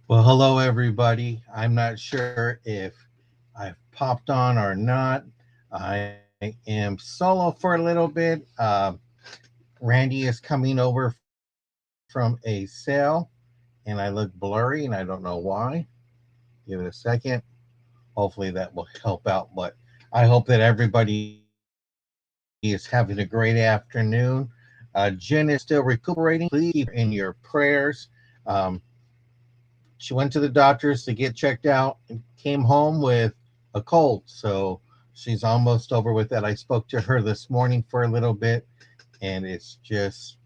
Well, hello, everybody. I'm not sure if I've popped on or not. I am solo for a little bit. Randy is coming over from a sale, and I look blurry, and I don't know why. Give it a second. Hopefully, that will help out. But I hope that everybody is having a great afternoon. Jen is still recuperating. Please keep her in your prayers. Um, she went to the doctors to get checked out and came home with a cold. So she's almost over with that. I spoke to her this morning for a little bit, and it's just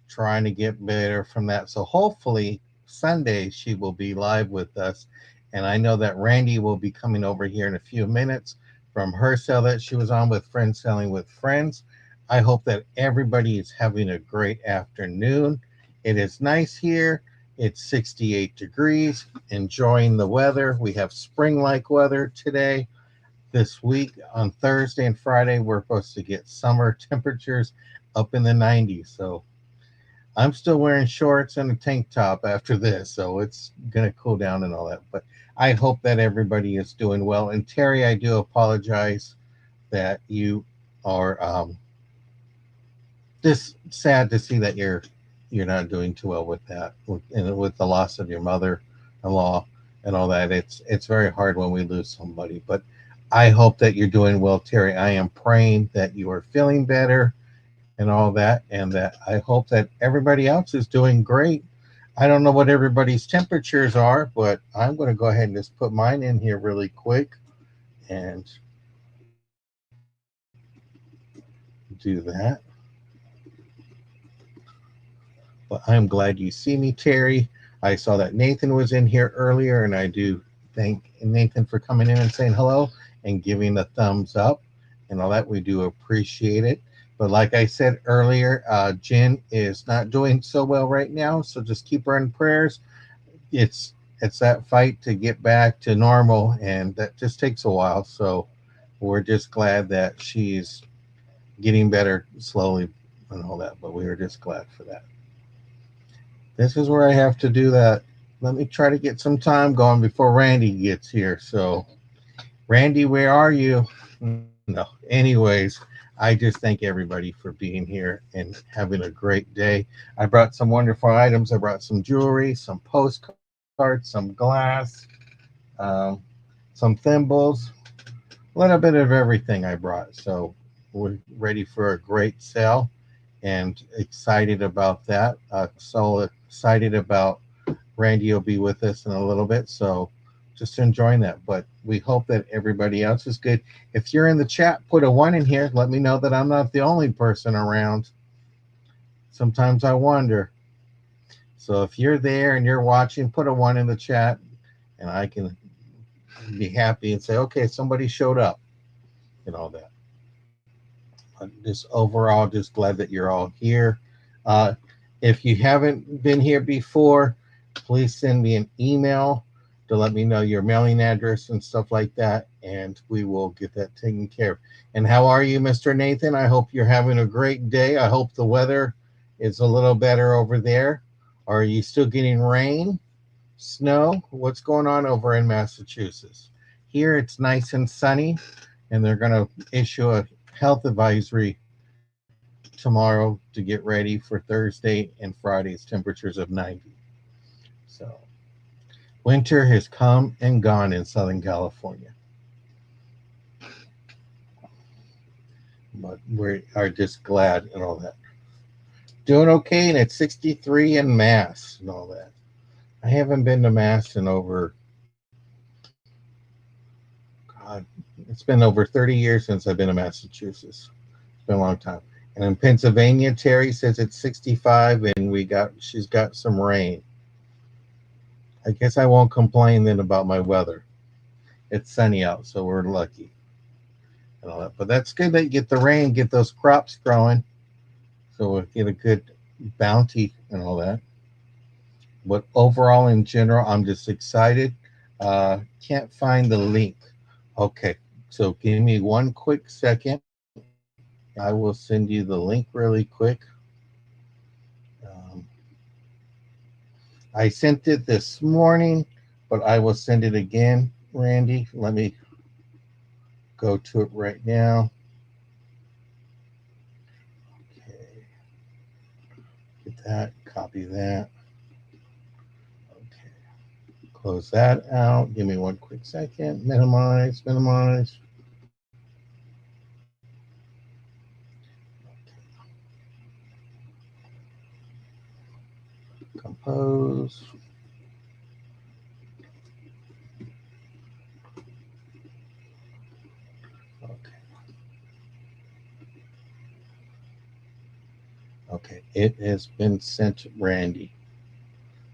trying to get better from that. So hopefully Sunday she will be live with us. And I know that Randy will be coming over here in a few minutes from her cell that she was on with Friends Selling with Friends. I hope that everybody is having a great afternoon. It is nice here. It's 68 degrees, enjoying the weather. We have spring like weather today. This week on Thursday and Friday, we're supposed to get summer temperatures up in the 90s. So I'm still wearing shorts and a tank top after this, so it's gonna cool down and all that. But I hope that everybody is doing well. And Terry, I do apologize that you are just sad to see that you're not doing too well with that, with the loss of your mother-in-law and all that. It's very hard when we lose somebody, but I hope that you're doing well, Terry. I am praying that you are feeling better and all that, and that I hope that everybody else is doing great. I don't know what everybody's temperatures are, but I'm going to go ahead and just put mine in here really quick and do that. But I'm glad you see me, Terry. I saw that Nathan was in here earlier, and I do thank Nathan for coming in and saying hello and giving a thumbs up and all that. We do appreciate it. But like I said earlier, Jen is not doing so well right now, so just keep her in prayers. It's it's that fight to get back to normal, and that just takes a while. So we're just glad that she's getting better slowly and all that. But we are just glad for that. This is where I have to do that. Let me try to get some time going before Randy gets here. So, Randy, where are you? No. Anyways, I just thank everybody for being here and having a great day. I brought some wonderful items. I brought some jewelry, some postcards, some glass, um, some thimbles, a little bit of everything I brought. So, we're ready for a great sale and excited about that. So excited about Randy will be with us in a little bit. So just enjoying that. But we hope that everybody else is good. If you're in the chat, put a one in here. Let me know that I'm not the only person around. Sometimes I wonder. So if you're there and you're watching, put a one in the chat and I can be happy and say, okay, somebody showed up and all that. But just overall, just glad that you're all here. Uh, if you haven't been here before, please send me an email to let me know your mailing address and stuff like that, and we will get that taken care of. And how are you, Mr. Nathan? I hope you're having a great day. I hope the weather is a little better over there. Are you still getting rain, snow? What's going on over in Massachusetts? Here it's nice and sunny, and they're going to issue a health advisory tomorrow to get ready for Thursday and Friday's temperatures of 90. So winter has come and gone in Southern California, but we are just glad and all that. Doing okay, and it's 63 in Mass and all that. I haven't been to Mass in over, God, it's been over 30 years since I've been to Massachusetts. It's been a long time. And in Pennsylvania, Terry says it's 65, and she's got some rain. I guess I won't complain then about my weather. It's sunny out, so we're lucky and all that. But that's good that you get the rain, get those crops growing, so we'll get a good bounty and all that. But overall, in general, I'm just excited. Can't find the link. Okay, so give me one quick second. I will send you the link really quick. Um, I sent it this morning, but I will send it again, Randy. Let me go to it right now. Okay, get that, copy that. Okay, close that out. Give me one quick second. Minimize, minimize. Compose. Okay. Okay. It has been sent to Randy.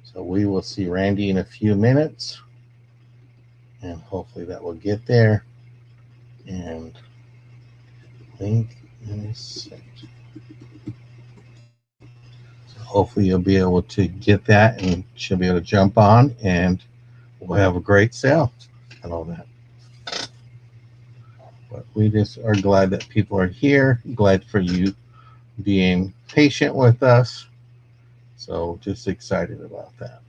So we will see Randy in a few minutes. And hopefully that will get there. And link is sent. So hopefully you'll be able to get that and she'll be able to jump on and we'll have a great sale and all that. But we just are glad that people are here. Glad for you being patient with us. So just excited about that.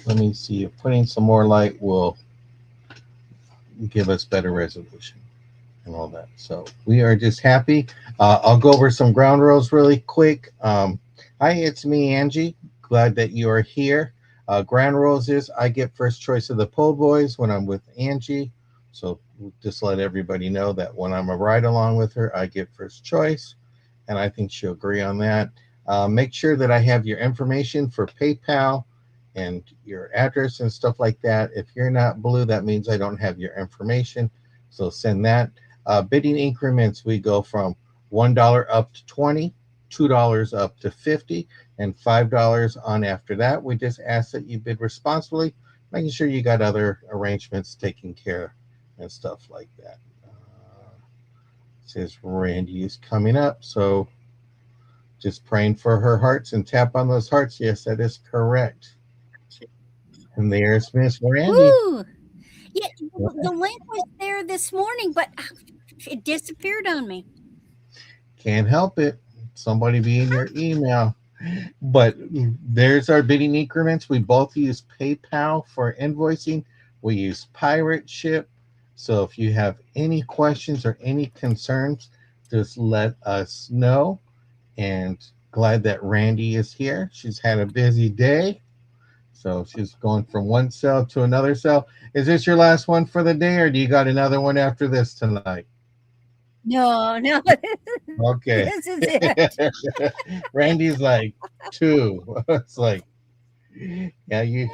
Let me see if putting some more light will give us better resolution and all that. So we are just happy. I'll go over some ground rules really quick. Hi, it's me, Angie. Glad that you are here. Ground rules is I get first choice of the po' boys when I'm with Angie. So just let everybody know that when I'm a ride along with her, I get first choice. And I think she'll agree on that. Make sure that I have your information for PayPal and your address and stuff like that. If you're not blue, that means I don't have your information. So send that. Bidding increments, we go from $1 up to 20, $2 up to 50, and $5 on after that. We just ask that you bid responsibly, making sure you got other arrangements taken care and stuff like that. Says Randy is coming up, so just praying for her hearts and tap on those hearts. Yes, that is correct. And there's Miss Randy. Woo! Yeah, the link was there this morning, but it disappeared on me. Can't help it. Somebody be in your email. But there's our bidding increments. We both use PayPal for invoicing. We use Pirate Ship. So if you have any questions or any concerns, just let us know. And glad that Randy is here. She's had a busy day. So she's going from one cell to another cell. Is this your last one for the day, or do you got another one after this tonight? No, no, Okay. this is it. Randy's like two. It's like, yeah, you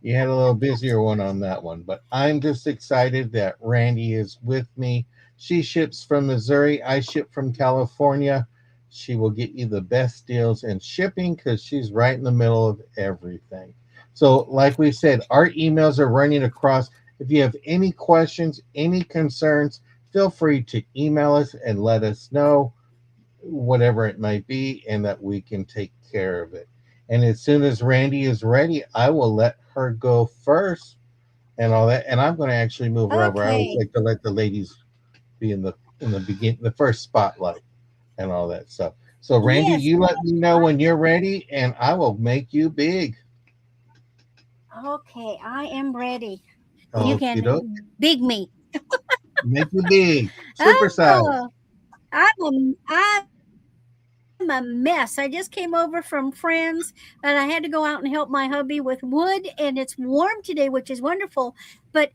had a little busier one on that one, but I'm just excited that Randy is with me. She ships from Missouri. I ship from California. She will get you the best deals in shipping because she's right in the middle of everything. So, like we said, our emails are running across. If you have any questions, any concerns, feel free to email us and let us know whatever it might be, and that we can take care of it. And as soon as Randy is ready, I will let her go first and all that. And I'm going to actually move her over. I always Okay. like to let the ladies be in the begin the first spotlight and all that stuff. So Randy, Yes. you let me know when you're ready, and I will make you big. Okay, I am ready. You Okay, doke. can big me. Make you big, super size. Oh, I'm a mess. I just came over from friends and I had to go out and help my hubby with wood, and it's warm today, which is wonderful, but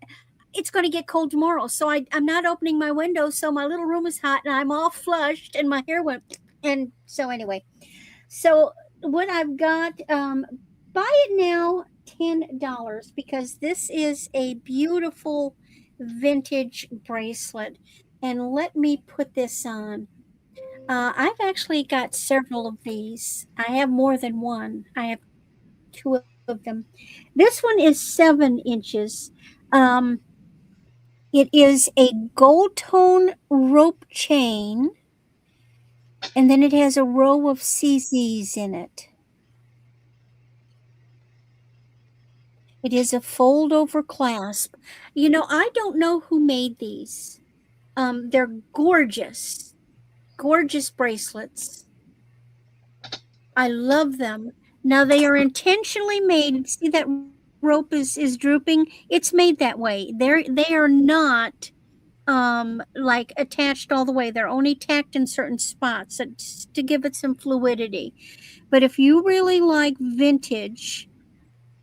it's going to get cold tomorrow. So I'm not opening my window, so my little room is hot and I'm all flushed and my hair went. And so anyway, so what I've got, buy it now, $10 because this is a beautiful vintage bracelet. And let me put this on. I've actually got several of these. I have more than one. I have two of them. This one is 7 inches. Um, it is a gold tone rope chain, and then it has a row of CZs in it. It is a fold over clasp. You know, I don't know who made these. They're gorgeous, gorgeous bracelets. I love them. Now they are intentionally made. See that rope is drooping? It's made that way. They are not like attached all the way. They're only tacked in certain spots to give it some fluidity. But if you really like vintage,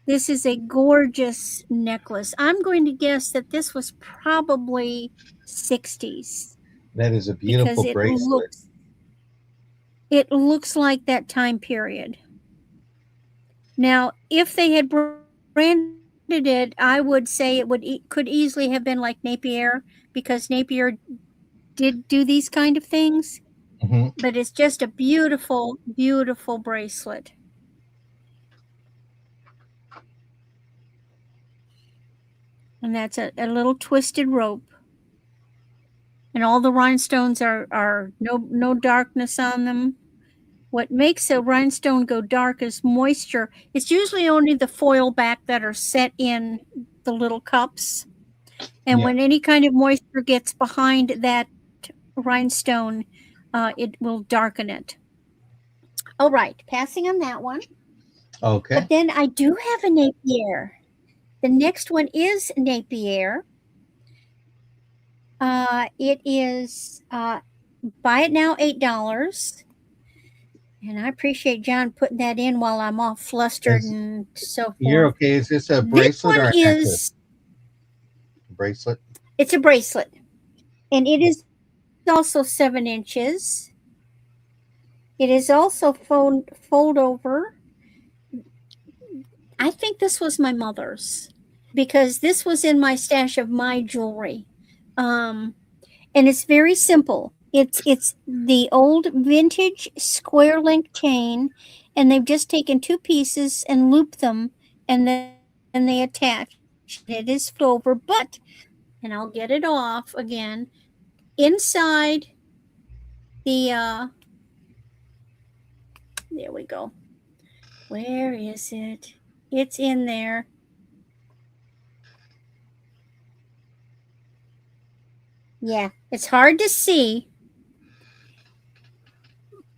this is a gorgeous necklace. I'm going to guess that this was probably 60s That is a beautiful because bracelet. it looks like that time period. Now, if they had branded it, I would say could easily have been like Napier because Napier did do these kind of things. Hmm. But it's just a beautiful, beautiful bracelet. And that's a little twisted rope. And all the rhinestones are no darkness on them. What makes a rhinestone go dark is moisture. It's usually only the foil back that are set in the little cups. And Yeah. when any kind of moisture gets behind that rhinestone, it will darken it. All right, passing on that one. But Okay. then I do have a Napier. The next one is Napier. It is buy it now $8. And I appreciate John putting that in while I'm all flustered Is and so you're forth. okay? Is this a This bracelet one or a necklace? is Bracelet. it's a bracelet, and it is also 7 inches. It is also fold over. I think this was my mother's because this was in my stash of my jewelry. Um, and it's very simple. It's the old vintage square link chain, and they've just taken two pieces and looped them, and then they attach. And it is flipped over, but and I'll get it off again. Inside the there we go. Where is it? It's in there. Yeah, it's hard to see,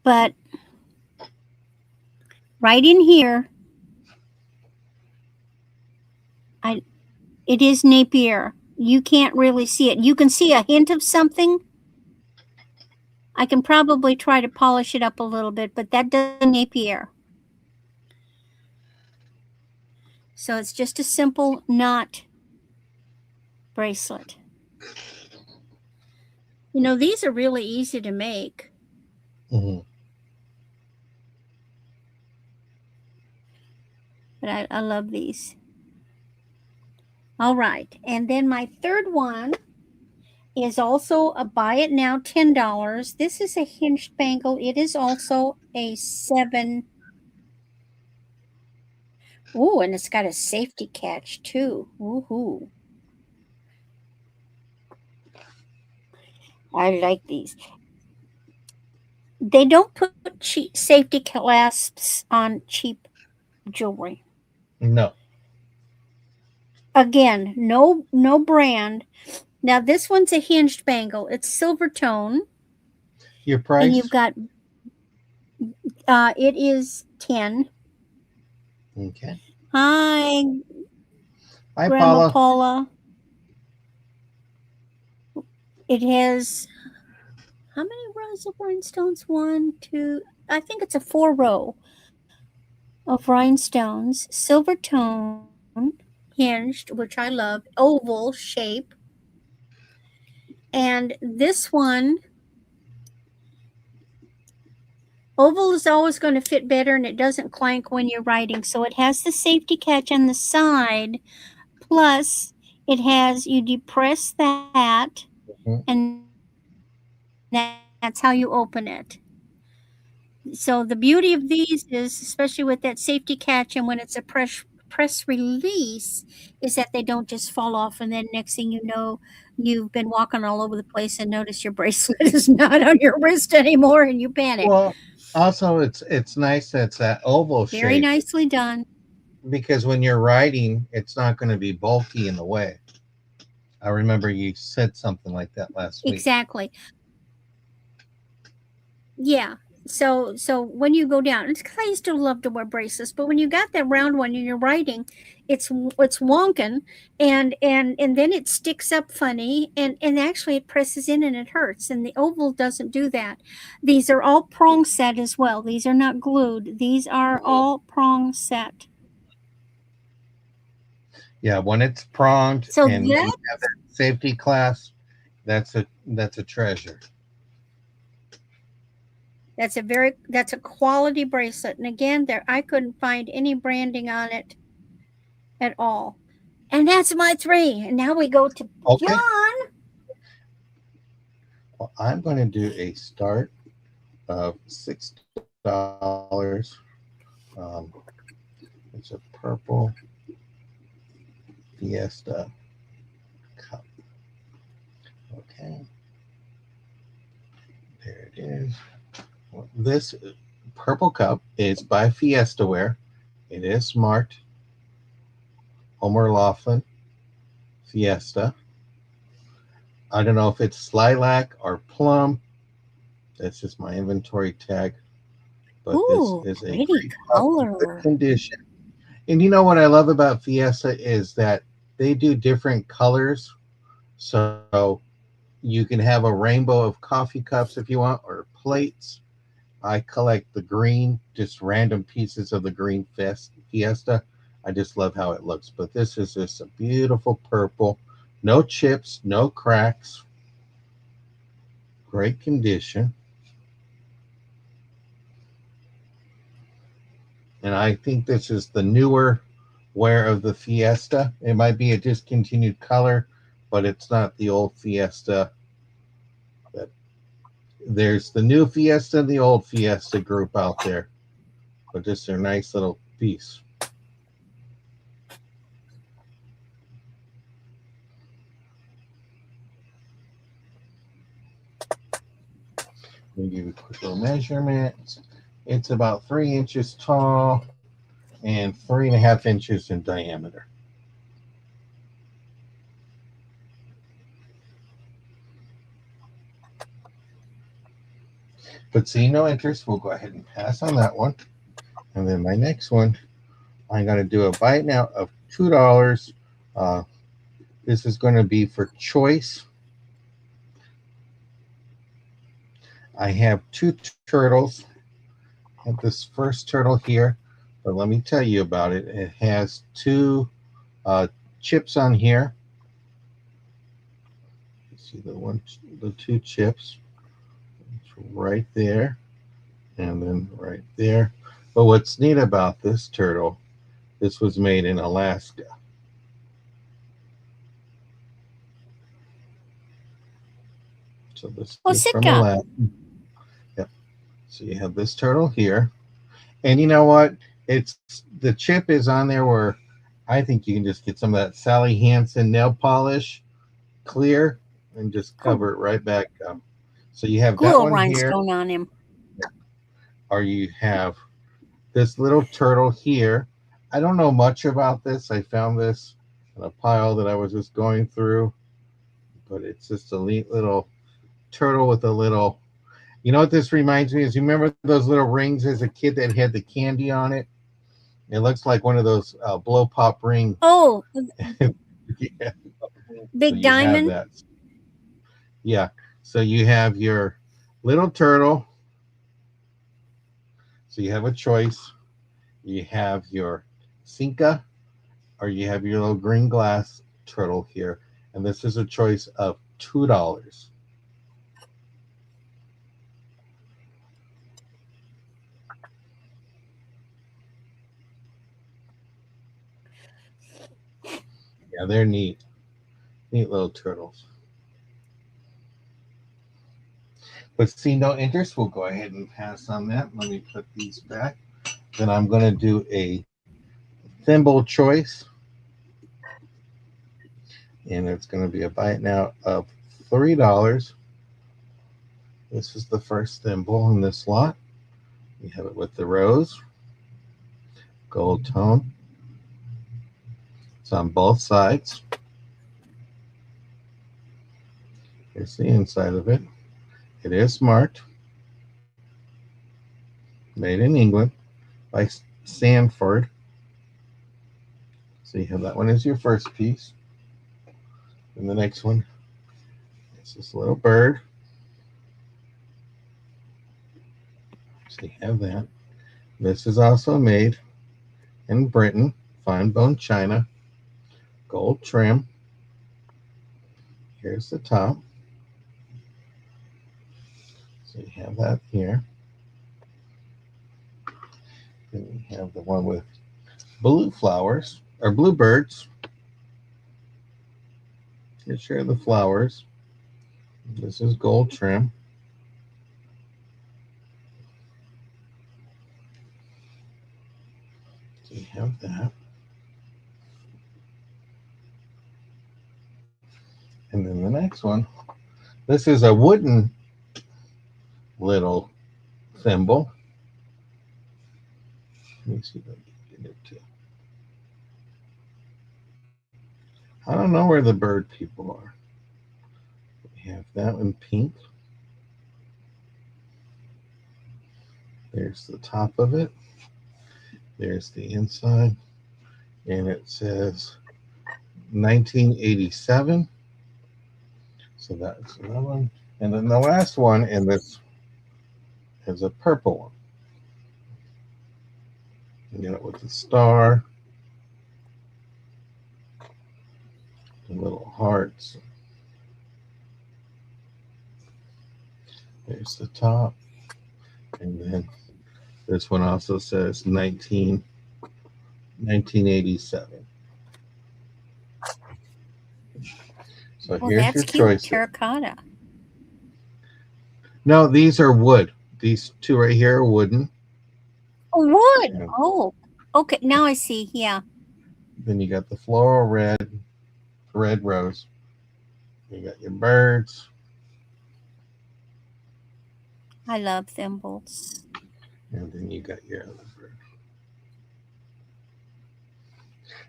but right in here, I it is Napier. You can't really see it. You can see a hint of something. I can probably try to polish it up a little bit, but that doesn't Napier. So it's just a simple knot bracelet. You know, these are really easy to make. Hmm. But I love these. All right. And then my third one is also a buy it now $10. This is a hinged bangle. It is also a 7. Ooh, and it's got a safety catch too. Woohoo. I like these. They don't put cheap safety clasps on cheap jewelry. No. Again, no brand. Now this one's a hinged bangle. It's silver tone, Your and you've price? got it is 10. Okay. Hi, Hi, Grandma Paula. Paula. It has how many rows of rhinestones? One, two. I think it's a 4 row of rhinestones, silver tone, hinged, which I love, oval shape. And this one, oval is always going to fit better and it doesn't clank when you're writing. So it has the safety catch on the side, plus it has, you depress that, Mhm. and that's how you open it. So the beauty of these is, especially with that safety catch, and when it's a press release, is that they don't just fall off, and then next thing you know, you've been walking all over the place and notice your bracelet is not on your wrist anymore, and you panic. Well, also it's nice that it's that oval Very shape nicely done. because when you're writing, it's not going to be bulky in the way. I remember you said something like that last week. Exactly. Yeah. So when you go down, it's 'cause I used to love to wear bracelets, but when you got that round one and you're writing, it's wonkin, and then it sticks up funny, and actually it presses in and it hurts, and the oval doesn't do that. These are all prong set as well. These are not glued. These are all prong set. Yeah, when it's pronged So and you that have that safety class, that's a treasure. that's a quality bracelet. And again, there I couldn't find any branding on it at all. And that's my three. And now we go to Okay. John. Well, I'm going to do a start of $6. Um, it's a purple Fiesta cup. Okay, there it is. Well, this purple cup is by Fiesta Ware. It is marked Homer Laughlin Fiesta. I don't know if it's lilac or plum. That's just my inventory tag. But this Ooh, is a pretty great cup in good color. condition. And you know what I love about Fiesta is that they do different colors. So you can have a rainbow of coffee cups if you want, or plates. I collect the green, just random pieces of the green Fiesta. I just love how it looks. But this is just a beautiful purple. No chips, no cracks. Great condition. And I think this is the newer wear of the Fiesta. It might be a discontinued color, but it's not the old Fiesta. That there's the new Fiesta and the old Fiesta group out there, but just a nice little piece. Let me give you a quick little measurement. It's about 3 inches tall and 3.5 inches in diameter. But seeing no interest, we'll go ahead and pass on that one. And then my next one, I'm going to do a buy now of $2. Uh, this is going to be for choice. I have two turtles. I have this first turtle here, but let me tell you about it. It has two uh, chips on here. You see the two chips. It's right there, and then right there. But what's neat about this turtle, this was made in Alaska. So this is from Osika. Alaska. Yep. So you have this turtle here. And you know what? It's the chip is on there where I think you can just get some of that Sally Hansen nail polish, clear, and just Oh, cover it right back up. So you have glue that a one here, rhinestone on him. or you have this little turtle here. I don't know much about this. I found this in a pile that I was just going through, but it's just a neat little turtle with a little. You know what this reminds me is? You remember those little rings as a kid that had the candy on it? It looks like one of those blow pop rings. Oh, Yeah. So big you have diamond. that. Yeah. So you have your little turtle. So you have a choice. You have your Cinca, or you have your little green glass turtle here. And this is a choice of $2. Yeah, they're neat. Neat little turtles. But see no interest, we'll go ahead and pass on that. Let me put these back. Then I'm going to do a thimble choice. And it's going to be a bite now of $3. This is the first thimble in this lot. We have it with the rose, gold tone. It's on both sides. Here's the inside of it. It is marked. made in England by Sanford. So you have that one as your first piece. And the next one is this little bird. So you have that. This is also made in Britain, fine bone china, gold trim. Here's the top. So you have that here. Then you have the one with blue flowers or bluebirds. Here share the flowers. This is gold trim. So you have that. And then the next one. This is a wooden little thimble. Let me see if I can get it to. I don't know where the bird people are. We have that in pink. There's the top of it. There's the inside. And it says 1987. So that's another one. And then the last one in this is a purple one. You get it with the star and little hearts. There's the top. And then this one also says 1987. So Well, here's that's your cute. choices. Terracotta. No, these are wood. These two right here are wooden. Oh, wood. And Oh, okay. Now I see. Yeah, then you got the floral red rose. You got your birds. I love thimbles. And then you got your other bird.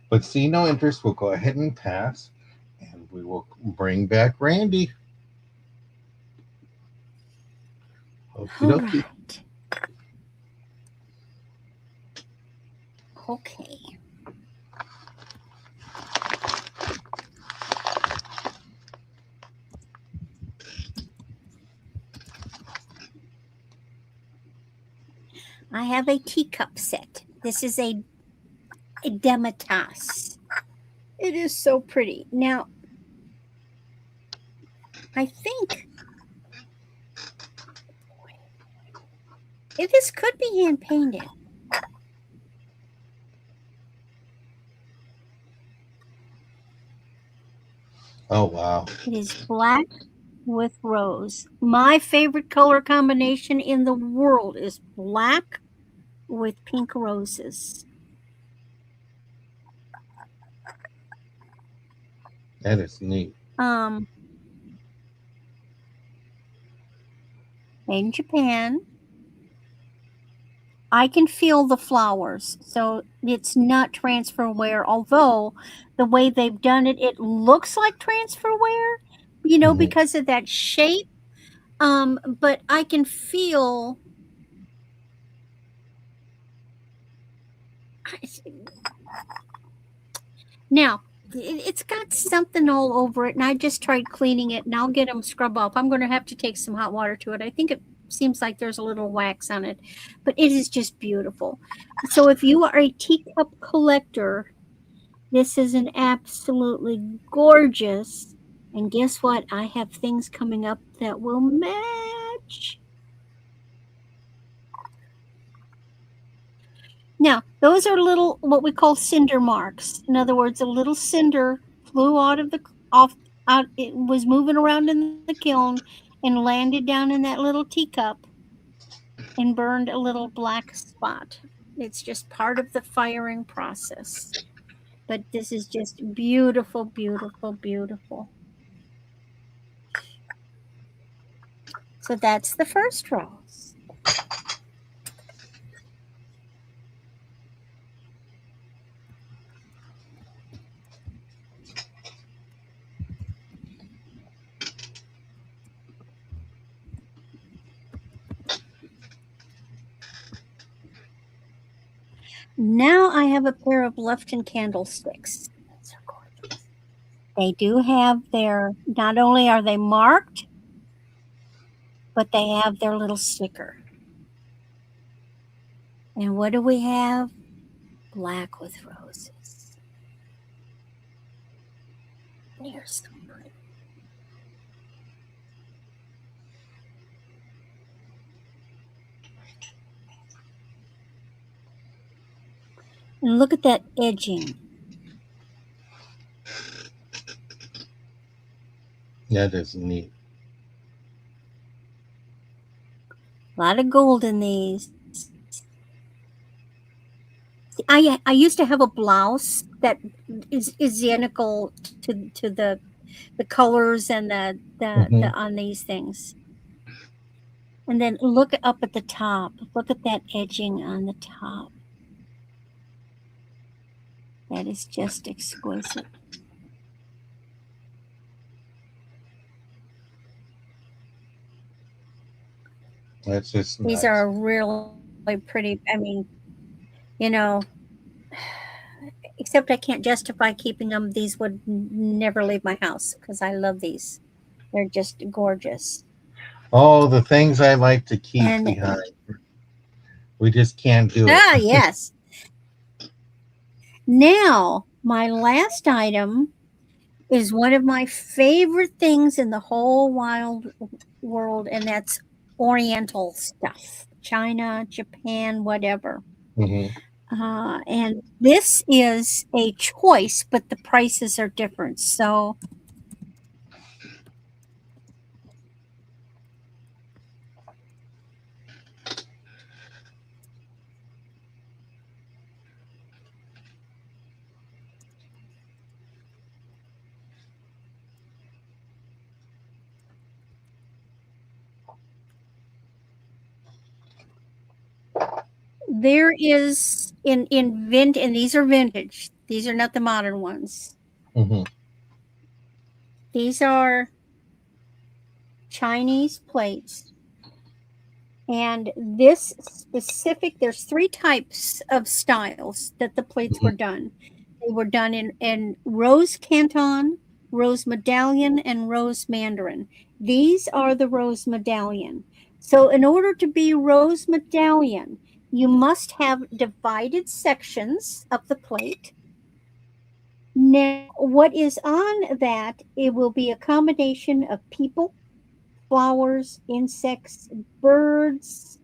But see no interest, we'll go ahead and pass. And we will bring back Randy. Okie All dokie. right. Okay. I have a teacup set. This is a demitas. It is so pretty. Now, I think this could be hand painted. Oh wow. It is black with rose. My favorite color combination in the world is black with pink roses. That is neat. Um, Made in Japan. I can feel the flowers, so it's not transfer wear. Although the way they've done it, it looks like transfer wear, Mhm. because of that shape. But I can feel. Now, it's got something all over it, and I just tried cleaning it, and I'll get them scrub off. I'm going to have to take some hot water to it. I think it seems like there's a little wax on it, but it is just beautiful. So if you are a teacup collector, this is an absolutely gorgeous. And guess what? I have things coming up that will match. Now, those are little what we call cinder marks. In other words, a little cinder flew out of the off out it was moving around in the kiln and landed down in that little teacup and burned a little black spot. It's just part of the firing process. But this is just beautiful, beautiful, beautiful. So that's the first rose. Now I have a pair of Lufton candlesticks. These are gorgeous. They do have their, not only are they marked, but they have their little sticker. And what do we have? Black with roses. They are so pretty. And look at that edging. That is neat. A lot of gold in these. I used to have a blouse that is identical to the colors and the Hmm. on these things. And then look up at the top. Look at that edging on the top. That is just exquisite. That's just These nice. are really pretty. I mean, you know, except I can't justify keeping them. These would never leave my house because I love these. They're just gorgeous. Oh, the things I like to keep And behind. We just can't do it. yes. Now, my last item is one of my favorite things in the whole wild world, and that's Oriental stuff. China, Japan, whatever. Hmm. And this is a choice, but the prices are different. So there is and these are vintage. These are not the modern ones. Hmm. These are Chinese plates. And this specific, there's three types of styles that the plates were Hmm. done. They were done in rose canton, rose medallion, and rose mandarin. These are the rose medallion. So, in order to be rose medallion, you must have divided sections of the plate. Now, what is on that? It will be a combination of people, flowers, insects, birds,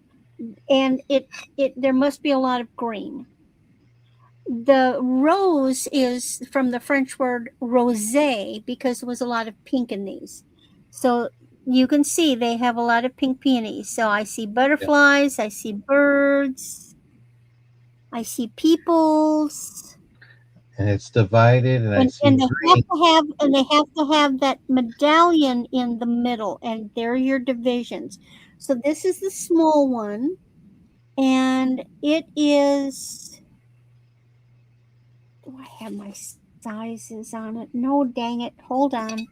and it there must be a lot of green. The rose is from the French word rosé because there was a lot of pink in these. So you can see they have a lot of pink peonies. So I see Yeah. butterflies, I see birds, I see peoples, And it's divided, and I see and they have green. to have that medallion in the middle, and they're your divisions. So this is the small one, and it is, do I have my sizes on it? No, dang it. Hold on.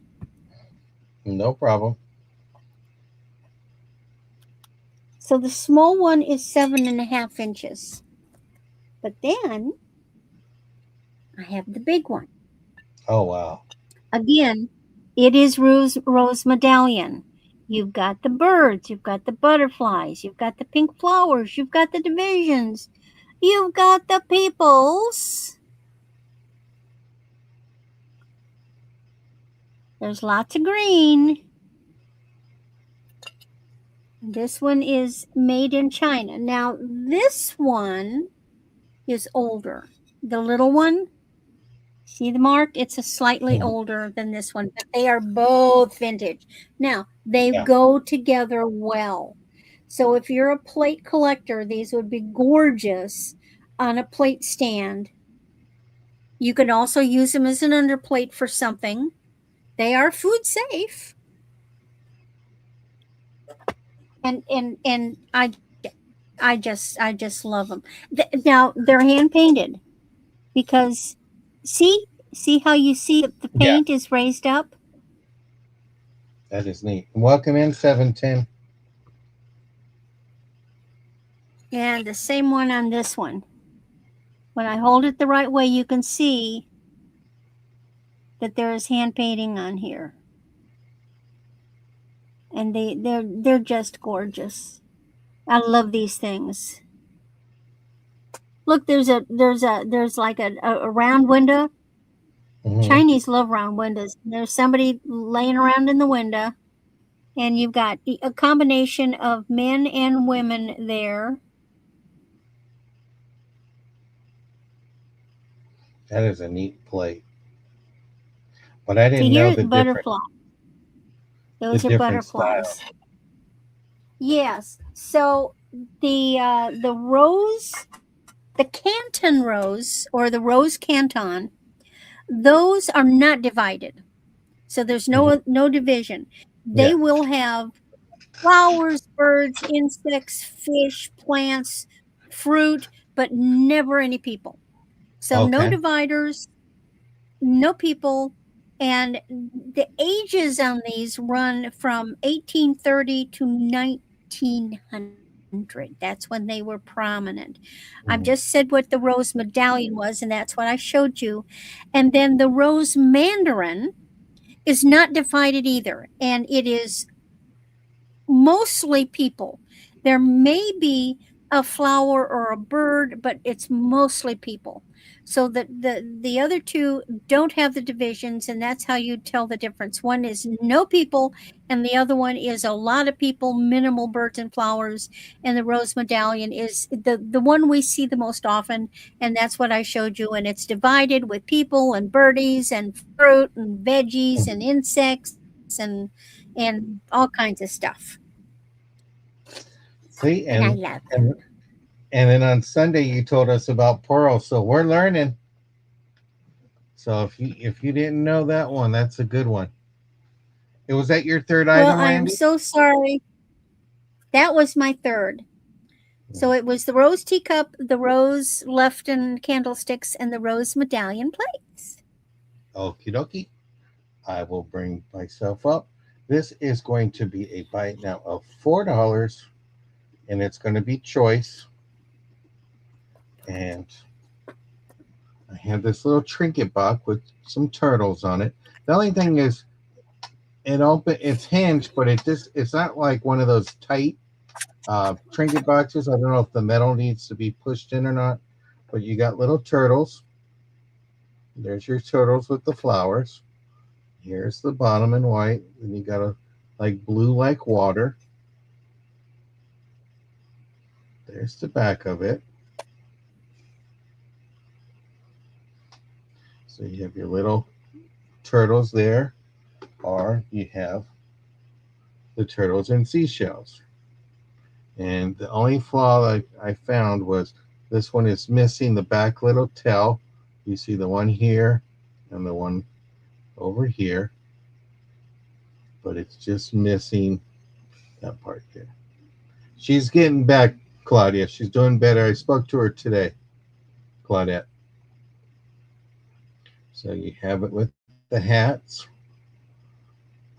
No problem. So the small one is 7.5 inches. But then I have the big one. Oh wow. Again, it is rose medallion. You've got the birds, you've got the butterflies, you've got the pink flowers, you've got the divisions, you've got the peoples. There's lots of green. This one is made in China. Now, this one is older. The little one, see the mark? It's a slightly Mhm. older than this one, but they are both vintage. Now, they Yeah. go together well. So if you're a plate collector, these would be gorgeous on a plate stand. You can also use them as an underplate for something. They are food safe. And I just love them. Now they're hand painted because see how you see the Yeah. paint is raised up, That is neat. Welcome in 710. and the same one on this one. When I hold it the right way, you can see that there is hand painting on here, and they're just gorgeous. I love these things. Look, there's like a round window. Hmm. Chinese love round windows. There's somebody laying around in the window, and you've got a combination of men and women there. That is a neat plate, but I See didn't know here, butterfly. the Those are different style. butterflies. Yes. So the rose, the Canton rose or the rose canton, those are not divided. So there's Hmm. no division. They Yeah. will have flowers, birds, insects, fish, plants, fruit, but never any people. So no Okay. dividers, no people, and the ages on these run from 1830 to 1900. That's when they were prominent. I've just Hmm. said what the rose medallion was, and that's what I showed you. And then the rose mandarin is not divided either, and it is mostly people. There may be a flower or a bird, but it's mostly people. So the other two don't have the divisions, and that's how you tell the difference. One is no people, and the other one is a lot of people, minimal birds and flowers. And the rose medallion is the one we see the most often, and that's what I showed you. And it's divided with people and birdies and fruit and veggies and Hmm. insects and all kinds of stuff. See, And I love them. and then on Sunday you told us about pearl, so we're learning. So if you didn't know that one, that's a good one. It was that your third Well, item, I am Randy? so sorry. That was my third. So it was the rose teacup, the rose Lefton candlesticks, and the rose medallion plates. Okie dokie. I will bring myself up. This is going to be a bite now of $4, and it's going to be choice. And I have this little trinket box with some turtles on it. The only thing is, it's hinged, but it's not like one of those tight trinket boxes. I don't know if the metal needs to be pushed in or not, but you got little turtles. There's your turtles with the flowers. Here's the bottom in white. Then you got a like blue like water. There's the back of it. So you have your little turtles there, or you have the turtles and seashells. And the only flaw that I found was this one is missing the back little tail. You see the one here and the one over here, but it's just missing that part there. She's getting back, Claudia. She's doing better. I spoke to her today, Claudette. So you have it with the hats,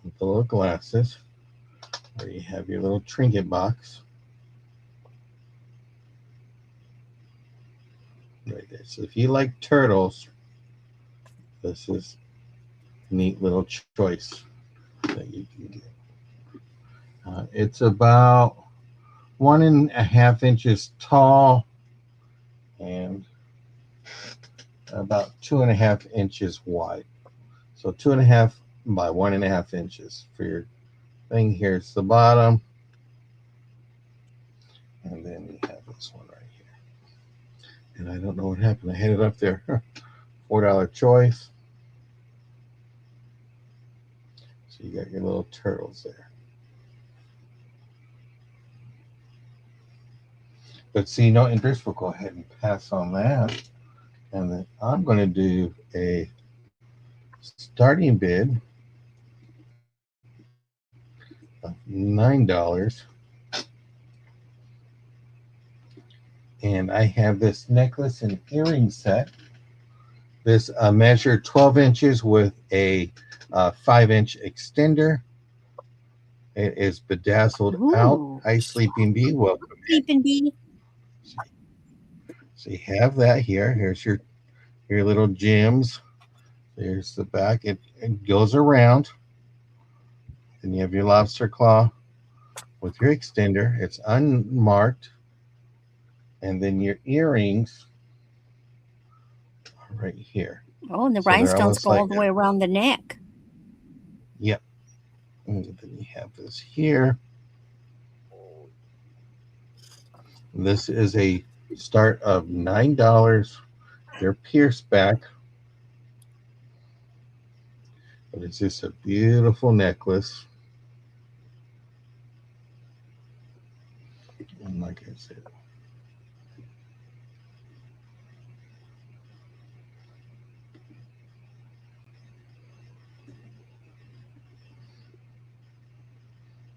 with the little glasses, or you have your little trinket box right there. So if you like turtles, this is a neat little choice that you can get. It's about 1.5 inches tall and about 2.5 inches wide. So 2.5 by 1.5 inches for your thing. Here's the bottom, and then you have this one right here. And I don't know what happened. I had it up there. $4 choice. So you got your little turtles there. But see, no interest. We'll go ahead and pass on that. And then I'm going to do a starting bid of $9. And I have this necklace and earring set. This measured 12 inches with a 5-inch extender. It is bedazzled out. Ooh, Hi, Sleeping Bee. Welcome in. sleeping bee. So you have that here. Here's your little gems. There's the back. It goes around. Then you have your lobster claw with your extender. It's unmarked. And then your earrings are right here. Oh, and the So they're rhinestones almost go all like, the way around the neck. yep. And then you have this here. This is a start of $9. They're pierced back, but it's just a beautiful necklace. And like I said,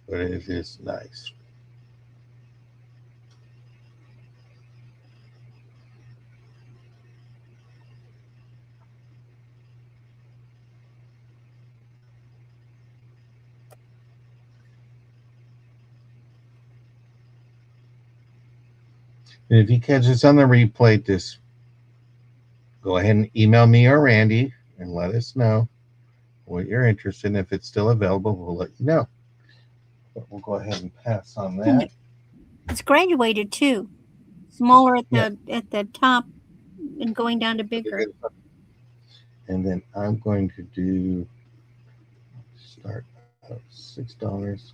but it is nice. And if you catch this on the replay, just go ahead and email me or Randy and let us know what you're interested in. If it's still available, we'll let you know. But we'll go ahead and pass on And that. it's graduated too. Smaller Yeah. at the top and going down to bigger. And then I'm going to do start of $6.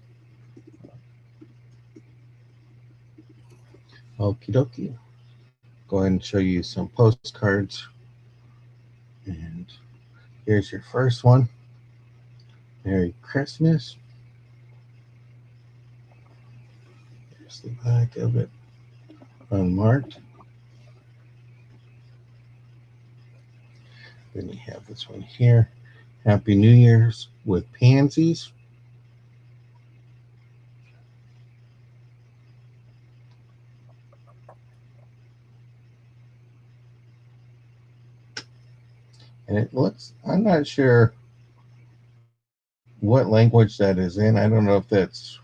Okie dokie. Go ahead and show you some postcards. And here's your first one. Merry Christmas. Here's the back of it, unmarked. Then you have this one here. Happy New Year's with pansies. And it looks, I'm not sure what language that is in. I don't know if that's,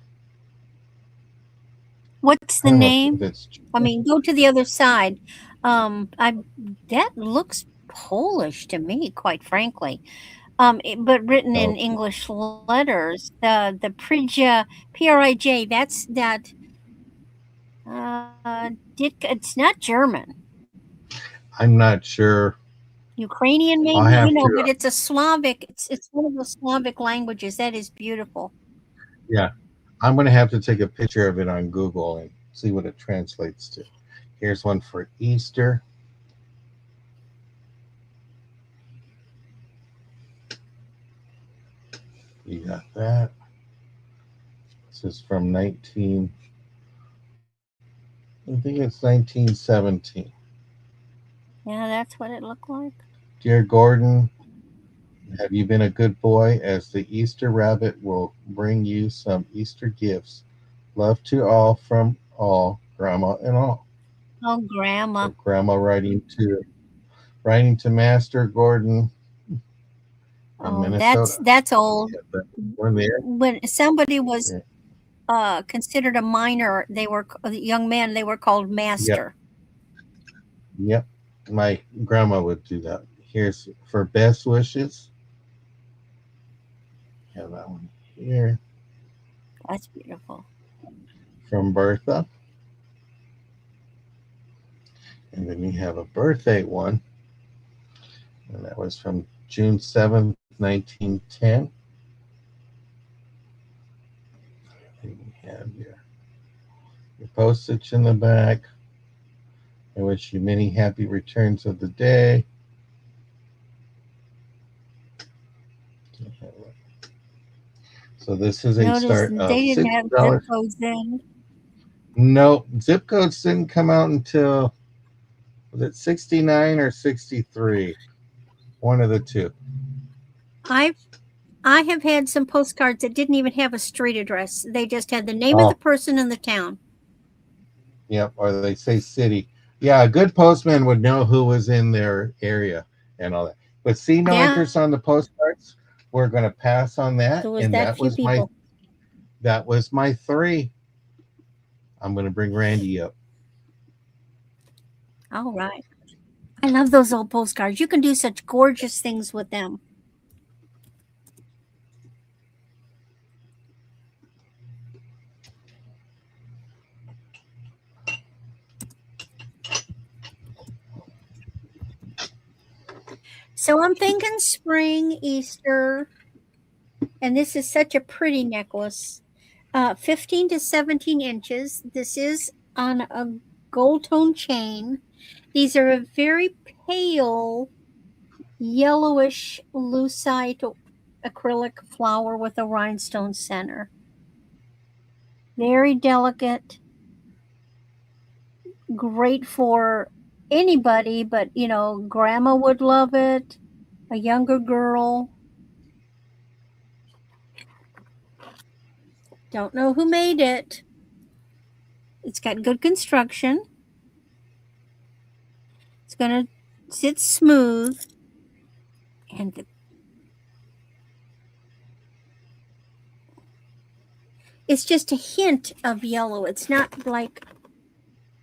What's I the don't know if name? it's, I mean, go to the other side. I that looks Polish to me, quite frankly. But written in okay. English letters. The Prija Prij. That's that. It's not German. I'm not sure. Ukrainian, I'll maybe, have to, but it's a Slavic. It's one of the Slavic languages. That is beautiful. yeah, I'm going to have to take a picture of it on Google and see what it translates to. Here's one for Easter. You got that. This is from 19, I think it's 1917. Yeah, that's what it looked like. Dear Gordon, have you been a good boy? As the Easter rabbit will bring you some Easter gifts. Love to all from all, Grandma and all. Oh, grandma. So Grandma writing to Master Gordon in Oh, Minnesota. that's old. Yeah, that one there. When somebody was Yeah. considered a minor, a young man. They were called Yep. master. Yep. My grandma would do that. Here's for best wishes. Have that one here That's beautiful. from Bertha. And then you have a birthday one. And that was from June 7th, 1910. And you have your postage in the back. I wish you many happy returns of the day. So this is a Notice start of they didn't have zip $6. codes then. No, zip codes didn't come out until, was it 69 or 63? One of the two. I've I have had some postcards that didn't even have a street address. They just had the name of the Oh, person and the town. yep. Or they say city. Yeah, a good postman would know who was in their area and all that. But see no Yeah, interest on the postcards. We're going to pass on that. there was And that few people. that was my 3. I'm going to bring Randy up. All right. I love those old postcards. You can do such gorgeous things with them. So I'm thinking spring, Easter, and this is such a pretty necklace. 15 to 17 inches. This is on a gold tone chain. These are a very pale yellowish lucite acrylic flower with a rhinestone center. Very delicate, great for anybody, but grandma would love it, a younger girl. Don't know who made it. It's got good construction. It's going to sit smooth, and it's just a hint of yellow. It's not like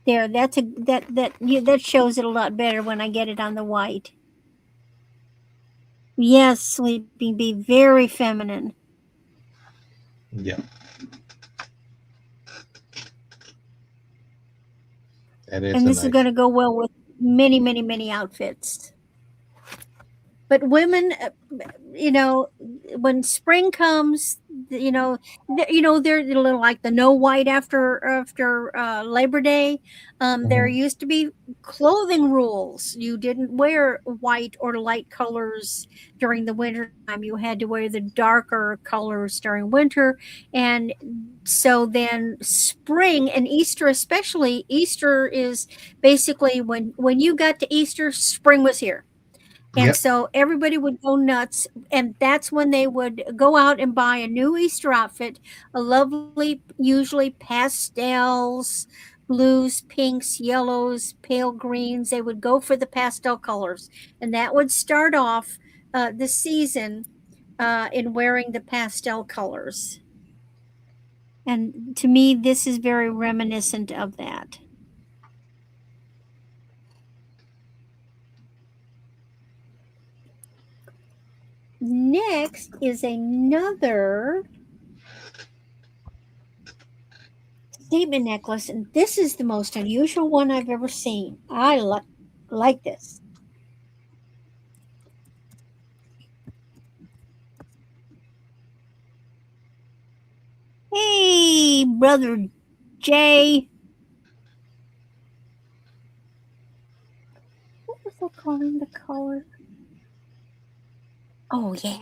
there. That's a that shows it a lot better when I get it on the white. Yes, Sleeping Bee, very feminine. Yeah, that is And a this is nice. going to go well with many, many, many outfits. But women, you know, when spring comes, they're a little like the no white after Labor Day. There Mhm. used to be clothing rules. You didn't wear white or light colors during the winter time. You had to wear the darker colors during winter, and so then spring and Easter, especially Easter, is basically when you got to Easter, spring was here, and Yep. so everybody would go nuts. And that's when they would go out and buy a new Easter outfit, a lovely, usually pastels, blues, pinks, yellows, pale greens. They would go for the pastel colors. And that would start off the season in wearing the pastel colors. And to me, this is very reminiscent of that. Next is another statement necklace, and this is the most unusual one I've ever seen. I like this. Hey, brother Jay, what was I calling the color? Oh yeah,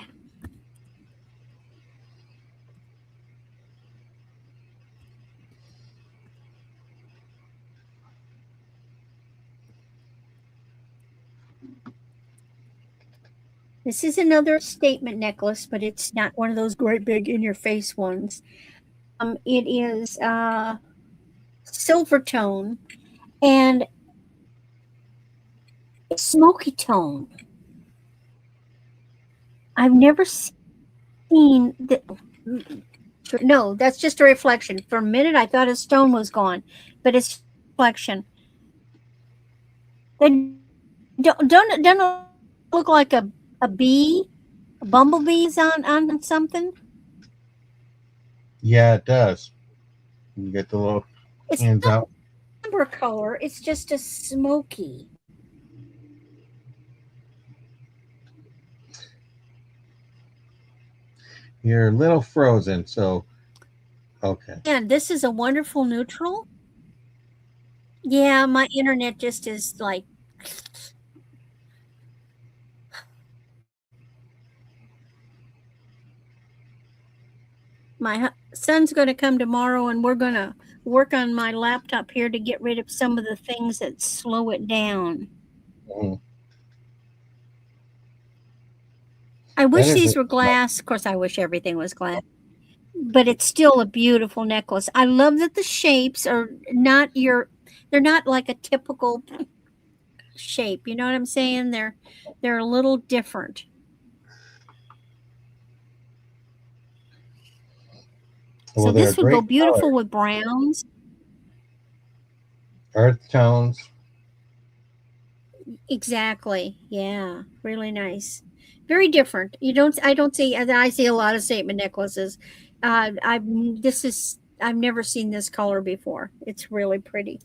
this is another statement necklace, but it's not one of those great big in your face ones. It is silver tone and smoky tone. I've never seen the. No, that's just a reflection. For a minute, I thought a stone was gone, but it's just a reflection. They don't it look like a bee, a bumblebee is on something? Yeah, it does. You get the little It's hands not out. amber color. It's just a smoky. You're a little frozen, so okay. And this is a wonderful neutral. Yeah, my internet just is like my son's going to come tomorrow, and we're going to work on my laptop here to get rid of some of the things that slow it down. Mhm. I That wish is a these were glass. Of course, I wish everything was glass, but it's still a beautiful necklace. I love that the shapes are not they're not like a typical shape. You know what I'm saying? They're a little different. well, So they're a this would go great color. beautiful with browns. Earth tones. Exactly. Yeah. Really nice. Very different. You don't. I don't see. I see a lot of statement necklaces. I've. This is. I've never seen this color before. It's really pretty.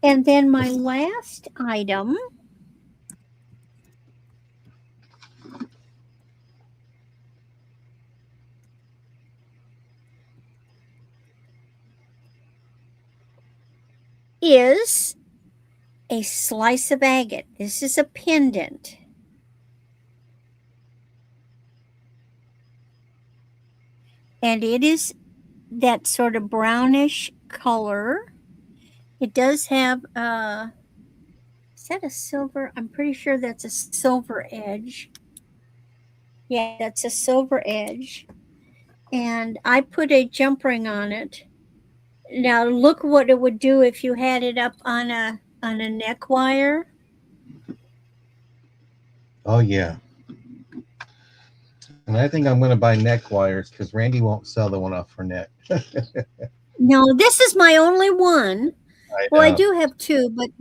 And then my last item is a slice of agate. This is a pendant, and it is that sort of brownish color. It does have is that a silver? I'm pretty sure that's a silver edge. Yeah, that's a silver edge. And I put a jump ring on it. Now look what it would do if you had it up on a neck wire. Oh yeah, and I think I'm going to buy neck wires because Randy won't sell the one off her neck. No, this is my only one. I Well, I know. do have two, but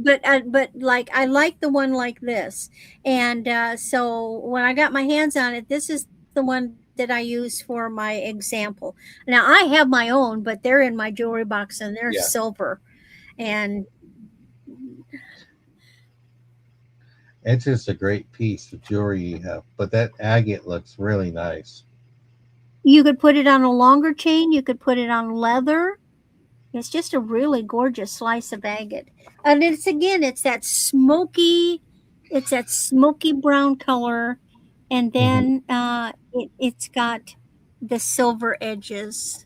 like I like the one like this, and so when I got my hands on it, this is the one that I use for my example. Now I have my own, but they're in my jewelry box and they're Yeah, silver, and it's just a great piece of jewelry you have. But that agate looks really nice. you could put it on a longer chain. You could put it on leather. It's just a really gorgeous slice of agate, and it's again, it's that smoky brown color, and Hmm. then it's got the silver edges.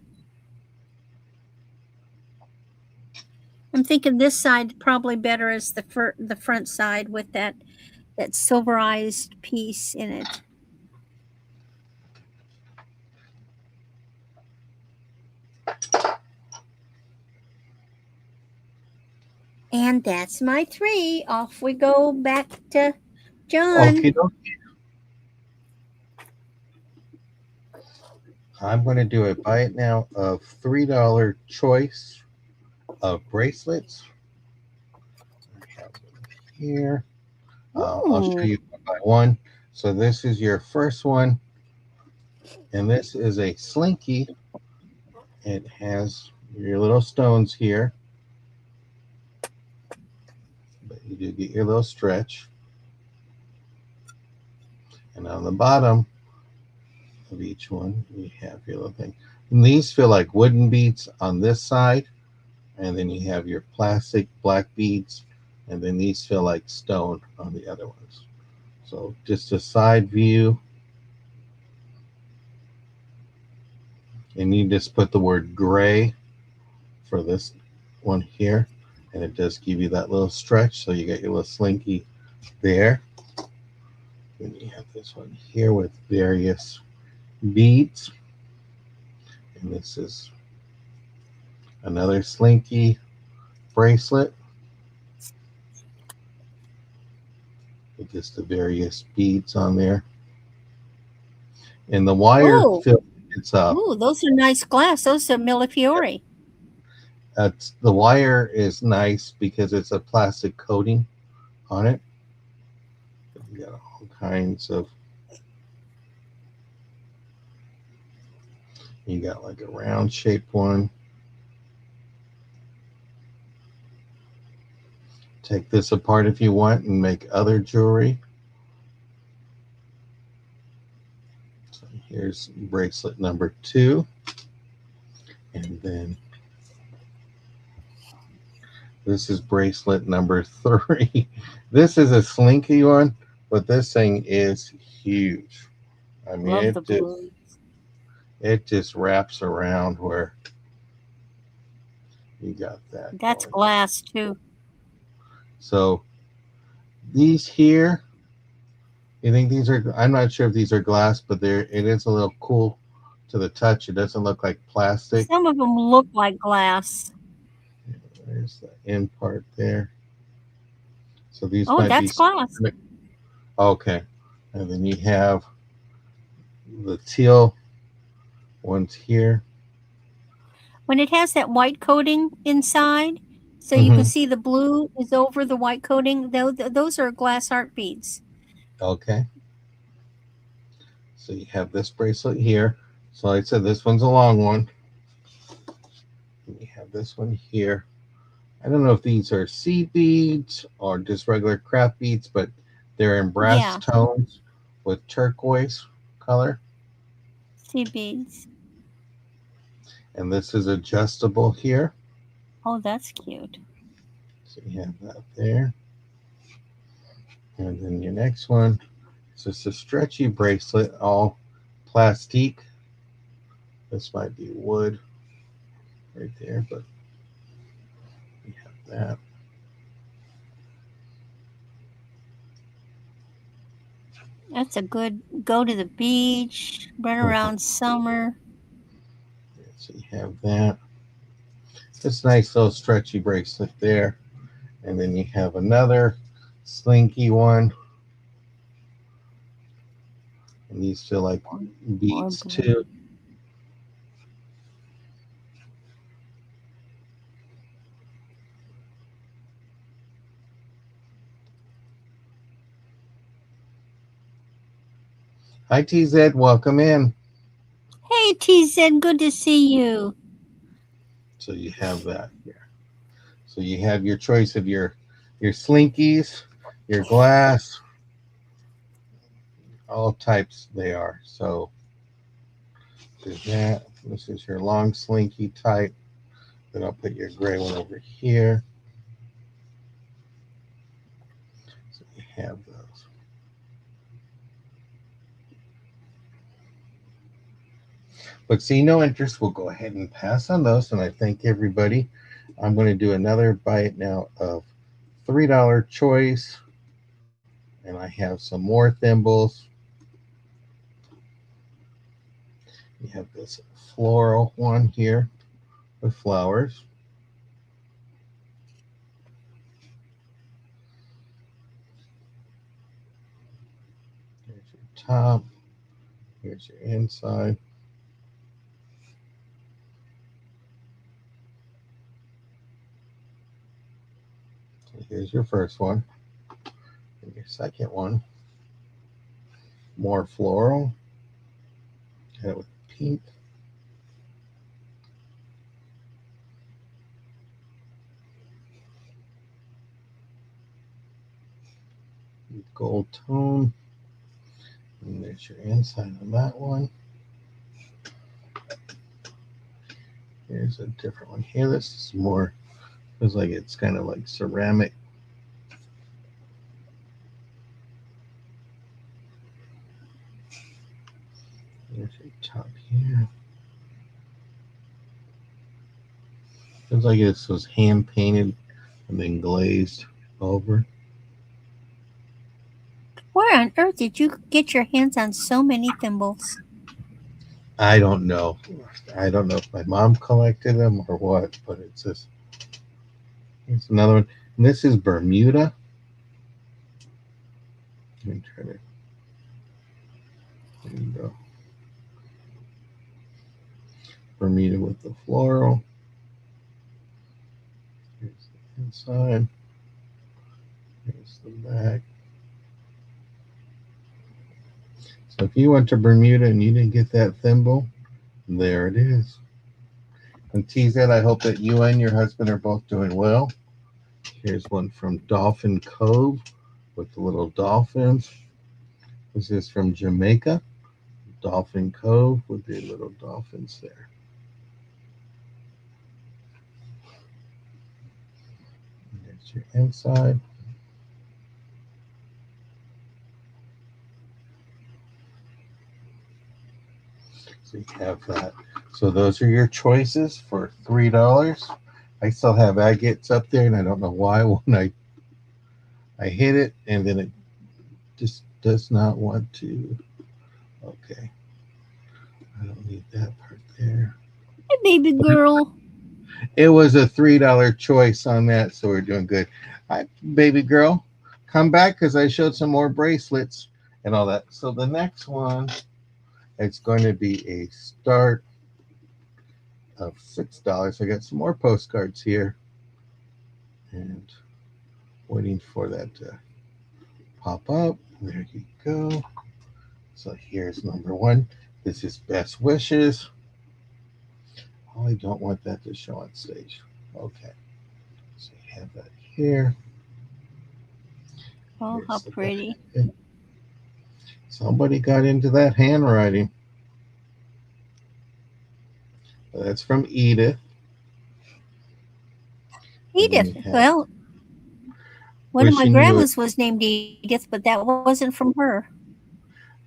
I'm thinking this side probably better as the front side with that silverized piece in it. And that's my three. Off we go back to John. Okay, I'm going to do a buy it now of $3 choice of bracelets. I have them here. I'll show Ooh. you one by one. So this is your first one, and this is a slinky. It has your little stones here, but you do get your little stretch. And on the bottom of each one, you have your little thing. And these feel like wooden beads on this side, and then you have your plastic black beads, and then these feel like stone on the other ones. So just a side view, and you just put the word gray for this one here, and it does give you that little stretch. So you got your little slinky there. Then you have this one here with various beads, and this is another slinky bracelet with just the various beads on there. And the wire Ooh. feel it's Ooh, those are nice glass. Those are Millefiori. the wire is nice because it's a plastic coating on it. You got all kinds of. You got like a round shaped one. Take this apart if you want and make other jewelry. So here's bracelet number 2. And then this is bracelet number 3. This is a slinky one, but this thing is huge. I mean, Love the blue. it just wraps around where you got that That's going on. glass too. So these here, you think these are? I'm not sure if these are glass, but they're. It is a little cool to the touch. It doesn't look like plastic. Some of them look like glass. There's the end part there. So these Oh, might be that's glass. ceramic. Okay, and then you have the teal ones here. When it has that white coating inside, So you can Mm-hmm. see the blue is over the white coating. Those are glass heart beads. Okay. So you have this bracelet here. So like I said, this one's a long one. And you have this one here. I don't know if these are seed beads or just regular craft beads, but they're in brass Yeah, tones with turquoise color. sea beads. And this is adjustable here. Oh, that's cute. So you have that there. And then your next one is just a stretchy bracelet, all plastique. This might be wood right there, but we have that. That's a good go to the beach, run Mhm. around summer. So you have that. This nice little stretchy bracelet there. And then you have another slinky one. And these feel like More beads blue. too. Hi TZ, welcome in. Hey, TZ, good to see you. So you have that here. So you have your choice of your slinkies, your glass, all types they are. So there's that. This is your long slinky type. Then I'll put your gray one over here. So you have those. But see no interest, we'll go ahead and pass on those. And I thank everybody. I'm going to do another bite now of $3 choice. And I have some more thimbles. You have this floral one here with flowers. Here's your top. Here's your inside. So here's your first one. And your second one. More floral. Got it with pink. Gold tone. And there's your inside on that one. Here's a different one here. This is more, feels like it's kind of like ceramic. There's your top here. Feels like this was hand painted and then glazed over. Where on earth did you get your hands on so many thimbles? I don't know. I don't know if my mom collected them or what, but it's just, it's another one. And this is Bermuda. Let me try to, there you go. Bermuda with the floral. Here's the inside. Here's the back. So if you went to Bermuda and you didn't get that thimble, there it is. And TZ, I hope that you and your husband are both doing well. Here's one from Dolphin Cove with the little dolphins. This is from Jamaica, Dolphin Cove with the little dolphins there. And there's your inside. So you have that. So those are your choices for $3. I still have agates up there, and I don't know why. When I hit it, and then it just does not want to. Okay, I don't need that part there. Hey, baby girl. It was a $3 choice on that, so we're doing good. Hi, baby girl, come back because I showed some more bracelets and all that. So the next one, it's going to be a start of $6. I got some more postcards here. and waiting for that to pop up. There you go. So here's number one. This is best wishes. Oh, I don't want that to show on stage. Okay. So you have that here. Oh, how Here's the pretty. back. Somebody got into that handwriting. That's from Edith. And then Edith. you have Well, one of my wishing you a grandmas was named Edith, but that wasn't from her.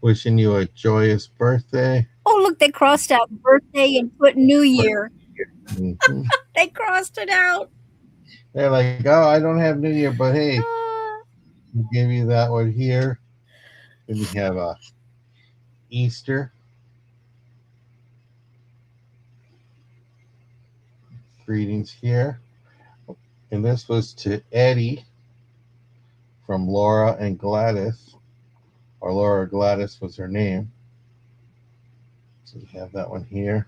wishing you a joyous birthday. Oh, look, they crossed out birthday and put New Year. Mm-hmm. They crossed it out. They're like, oh, I don't have New Year, but hey, Ah, we give you that one here. Then we have Easter greetings here. And this was to Eddie from Laura and Gladys, or Laura Gladys was her name. So we have that one here.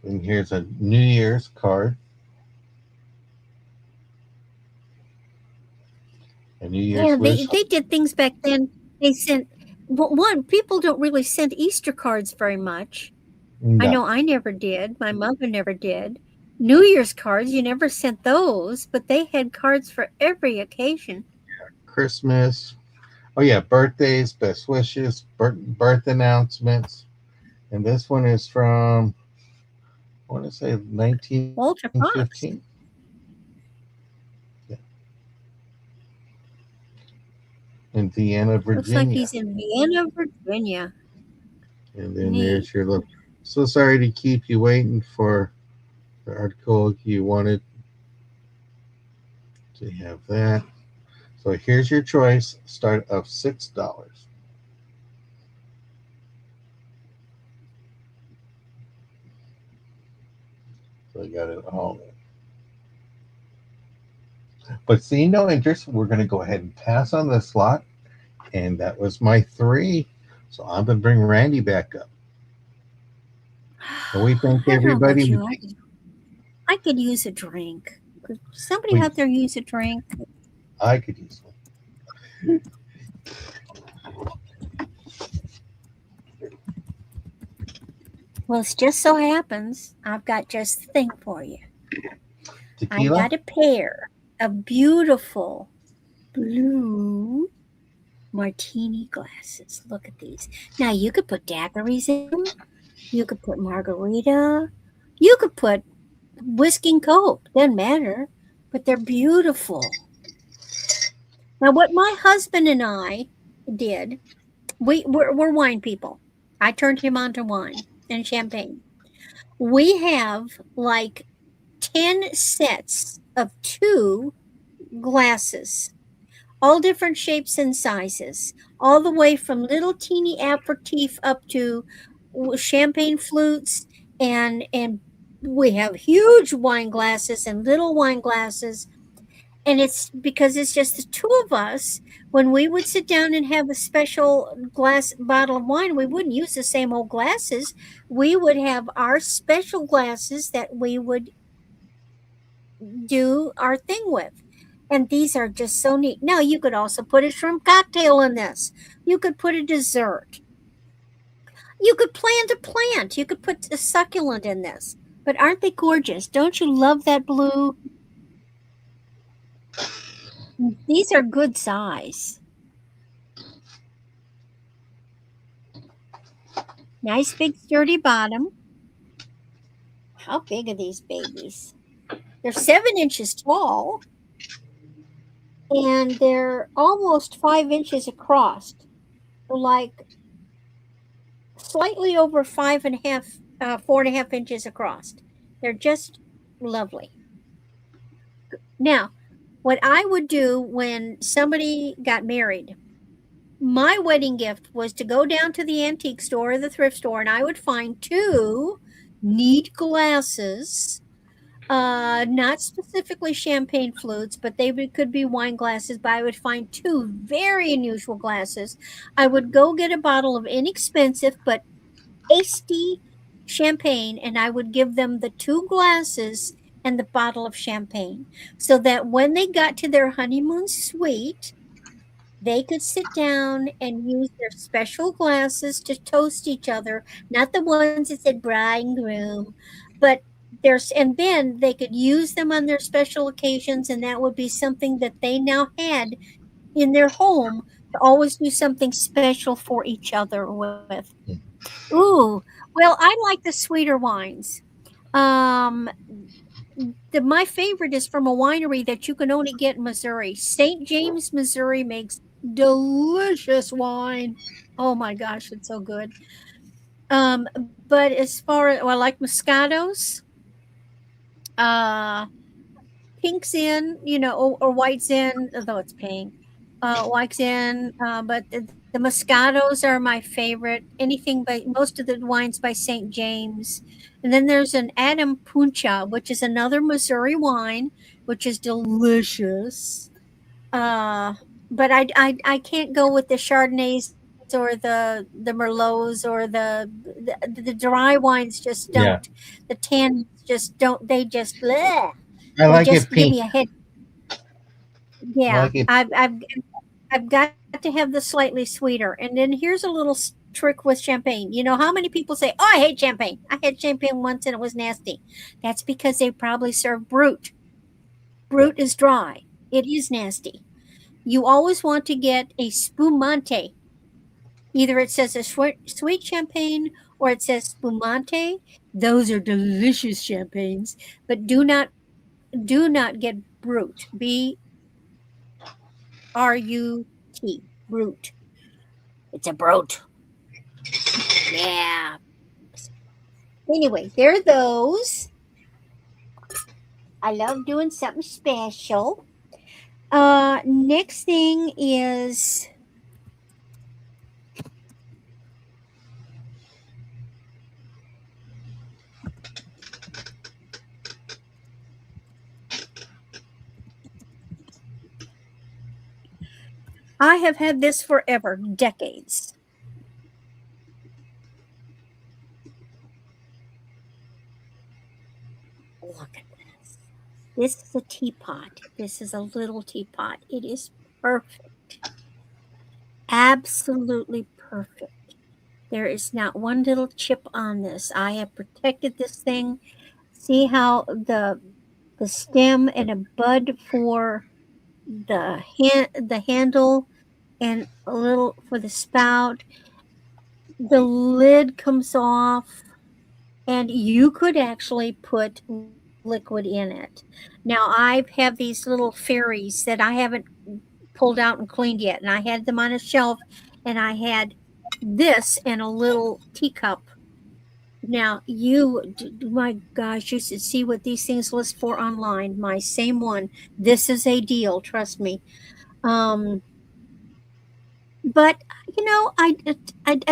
And here's a New Year's card, a New yeah, Year's they wish. they did things back then. They sent well, one. People don't really send Easter cards very much. I No, know I never did. My mother never did. New Year's cards, you never sent those, but they had cards for every occasion. Christmas. Oh yeah, birthdays, best wishes, birth announcements. And this one is from I want to say Walter 1915. Fox. Yeah, in Vienna, Looks like Virginia. he's in Vienna, Virginia. And then Neat. there's your look. So sorry to keep you waiting for the article you wanted to have that. So here's your choice. Start of $6. So I got it all. But seeing no interest, we're going to go ahead and pass on this slot. And that was my three. So I'm going to bring Randy back up. And we thank I don't know everybody. about you. I could use a drink. Could somebody We, out there use a drink? I could use one. Well, it just so happens I've got just the thing for you. I've Tequila? got a pair of beautiful blue martini glasses. Look at these. Now, you could put daiquiris in them. You could put margarita. You could put whiskey and coke. Doesn't matter. But they're beautiful. Now, what my husband and I did, we're wine people. I turned him on to wine and champagne. We have like 10 sets of two glasses, all different shapes and sizes, all the way from little teeny aperitif up to champagne flutes, and we have huge wine glasses and little wine glasses. And it's because it's just the two of us. When we would sit down and have a special glass bottle of wine, we wouldn't use the same old glasses. We would have our special glasses that we would do our thing with. And these are just so neat. Now, you could also put a shrimp cocktail in this. You could put a dessert. You could plant a plant. You could put a succulent in this. But aren't they gorgeous? Don't you love that blue? These are good size. Nice big sturdy bottom. How big are these babies? They're 7 inches tall and they're almost 5 inches across. They're like slightly over 5.5, 4.5 inches across. They're just lovely. Now, what I would do when somebody got married, my wedding gift was to go down to the antique store or the thrift store and I would find two neat glasses, not specifically champagne flutes, but could be wine glasses. But I would find two very unusual glasses. I would go get a bottle of inexpensive but tasty champagne, and I would give them the two glasses and the bottle of champagne, so that when they got to their honeymoon suite, they could sit down and use their special glasses to toast each other, not the ones that said bride and groom, but and then they could use them on their special occasions, and that would be something that they now had in their home to always do something special for each other with. Ooh, well, I like the sweeter wines. Um, my favorite is from a winery that you can only get in Missouri. St. James, Missouri makes delicious wine. Oh my gosh, it's so good. But as far as, well, I like Moscato's, uh, pink's in, or white's in, although it's pink. White's in, but the Moscatos are my favorite. Anything by most of the wines by St. James. And then there's an Adam Puncha, which is another Missouri wine, which is delicious. Uh, but I can't go with the Chardonnays or the Merlots or the dry wines just don't. Yeah, The tannins just don't. They just bleh. I They like just it give pink. me a head. I Yeah, like it. I've got to have the slightly sweeter. And then here's a little trick with champagne. You know how many people say, "Oh, I hate champagne. I had champagne once and it was nasty." That's because they probably serve brut. Yeah, Brut is dry. It is nasty. You always want to get a spumante. Either it says a sweet champagne or it says spumante. Those are delicious champagnes, but do not get brut. Brut. Brut. It's a brute. Yeah. Anyway, there are those. I love doing something special. Next thing is I have had this forever, decades. Look at this. This is a teapot. This is a little teapot. It is perfect. Absolutely perfect. There is not one little chip on this. I have protected this thing. See how the stem and a bud for the handle and a little for the spout. The lid comes off, and you could actually put liquid in it. Now I have these little fairies that I haven't pulled out and cleaned yet, and I had them on a shelf, and I had this in a little teacup. Now my gosh, you should see what these things list for online. My same one. This is a deal, trust me. Um, but I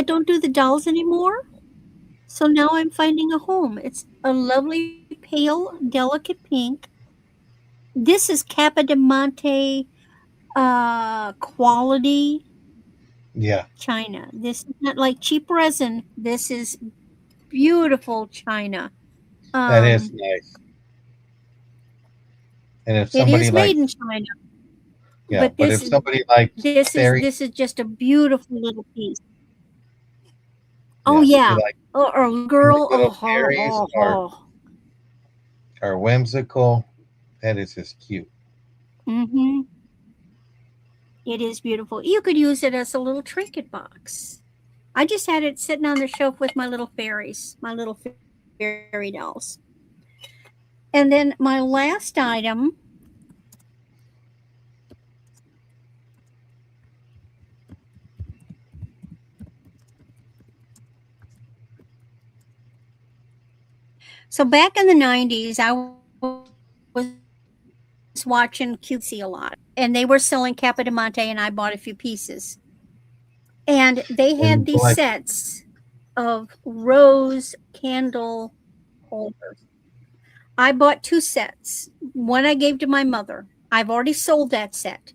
don't do the dolls anymore. So now I'm finding a home. It's a lovely pale, delicate pink. This is Capodimonte quality yeah, china. This is not like cheap resin. This is beautiful china. that is Um, nice. And if it somebody is made likes, in China, yeah, but but if somebody likes fairy, this is just a beautiful little piece. Oh yeah, if you yeah, like or little you like girl. little fairies are whimsical, that is just cute. Mm-hmm. It is beautiful. You could use it as a little trinket box. I just had it sitting on the shelf with my little fairies, my little fairy dolls. And then my last item, so back in the 90s, I was watching QVC a lot, and they were selling Capodimonte, and I bought a few pieces. And they had these And sets like, of rose candle holders. I bought two sets. One I gave to my mother. I've already sold that set.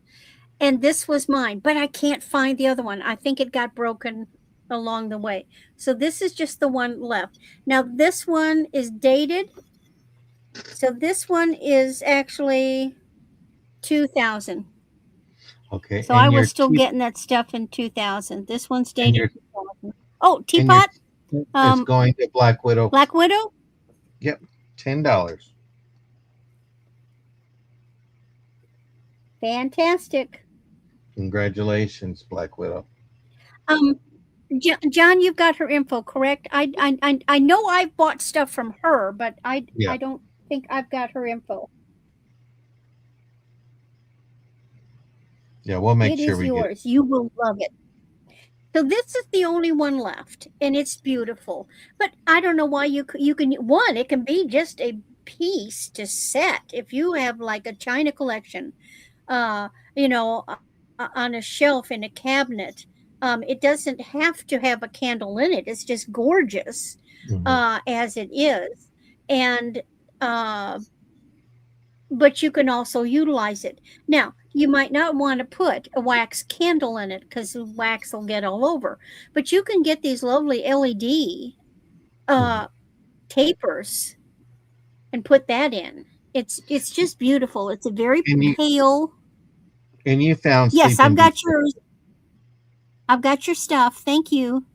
And this was mine, but I can't find the other one. I think it got broken along the way. So this is just the one left. Now, this one is dated. So this one is actually 2,000. Okay, So I was still getting that stuff in 2000. This one's and dated your 2000. Oh, and your teapot. is Um, going to Black Widow. Black Widow. Yep, $10. Fantastic. Congratulations, Black Widow. Um, John, you've got her info, correct? I know I've bought stuff from her, but Yeah, I don't think I've got her info. yeah, we'll make It sure is we get it. yours. You will love it. So this is the only one left, and it's beautiful. But I don't know why you can one. It can be just a piece to set if you have like a china collection, uh, on a shelf in a cabinet. It doesn't have to have a candle in it. It's just gorgeous, Hmm. as it is, and uh, but you can also utilize it. Now, you might not want to put a wax candle in it because the wax will get all over, but you can get these lovely LED Hmm. uh, tapers and put that in. It's just beautiful. It's a very And pale. you found Yes, Sleeping I've Beauty. got yours. I've got your stuff. Thank you.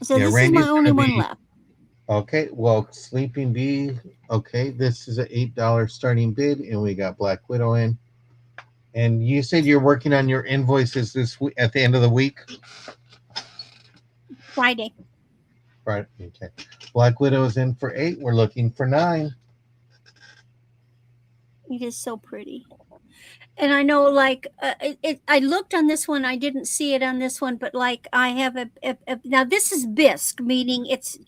So Yeah, this is my Randy's only gonna one be left. okay. Well, Sleeping Bee. Okay, this is a $8 starting bid, and we got Black Widow in. And you said you're working on your invoices this week at the end of the week, Friday. right? Okay. Black Widow is in for 8. We're looking for 9. It is so pretty. And I know, like, I looked on this one. I didn't see it on this one, but like, I have now. This is bisque, meaning it's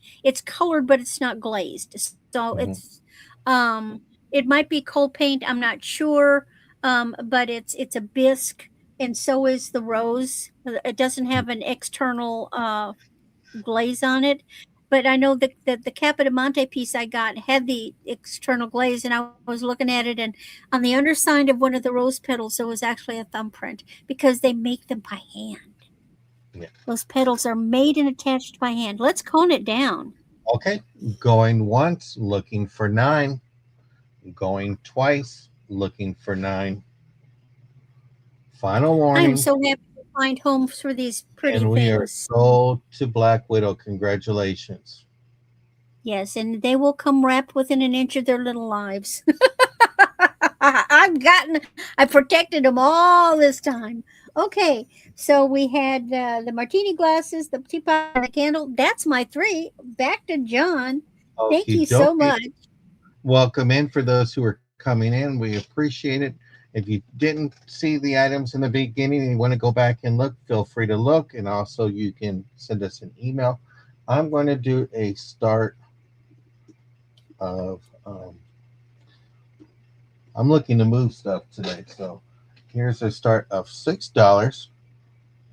colored, but it's not glazed. So Hmm. it might be coal paint. I'm not sure, but it's a bisque, and so is the rose. It doesn't have an external glaze on it. But I know that the Capodimonte piece I got had the external glaze, and I was looking at it, and on the underside of one of the rose petals, there was actually a thumbprint because they make them by hand. Yeah. Those petals are made and attached by hand. Let's cone it down. Okay. Going once, looking for 9. Going twice, looking for 9. Final I am warning. so happy to find homes for these pretty And we are things. sold to Black Widow. Congratulations. Yes, and they will come wrapped within an inch of their little lives. I protected them all this time. Okay, so we had the martini glasses, the teapot, and the candle. That's my three. Back to John. Thank Okie you so dokie. much. Welcome in for those who are coming in. We appreciate it. If you didn't see the items in the beginning and you want to go back and look, feel free to look. And also, you can send us an email. I'm going to do a start of, I'm looking to move stuff today. So here's a start of $6.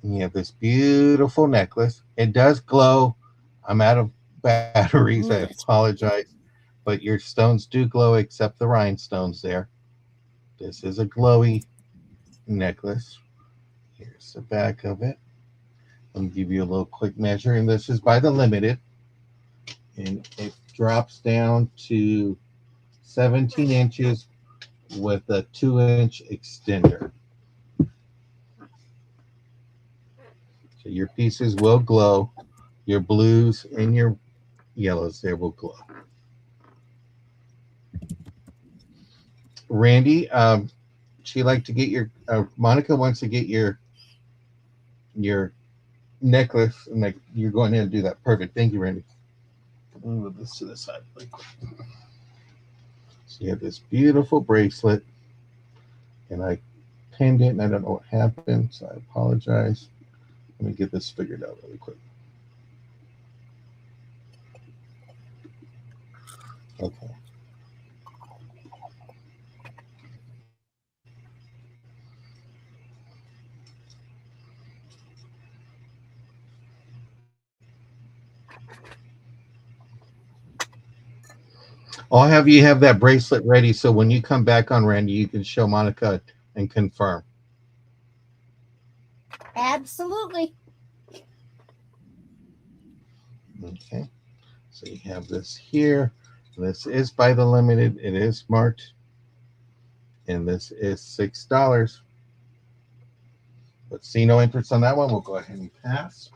And you have this beautiful necklace. It does glow. I'm out of batteries. I Ooh, that's apologize. But your stones do glow except the rhinestones there. This is a glowy necklace. Here's the back of it. Let me give you a little quick measure. And this is by the limited. And it drops down to 17 inches with a 2-inch extender. So your pieces will glow. Your blues and your yellows there will glow. Randy, she like to get your Monica wants to get your necklace, and like you're going in and do that. Perfect. Thank you, Randy. Move this to the side. So you have this beautiful bracelet, and I pinned it, and I don't know what happened, so I apologize. Let me get this figured out really quick. Okay. I'll have you have that bracelet ready so when you come back on, Randy, you can show Monica and confirm. absolutely. Okay. So you have this here. This is by the limited. It is marked, and this is $6. But see no interest on that one. We'll go ahead and pass.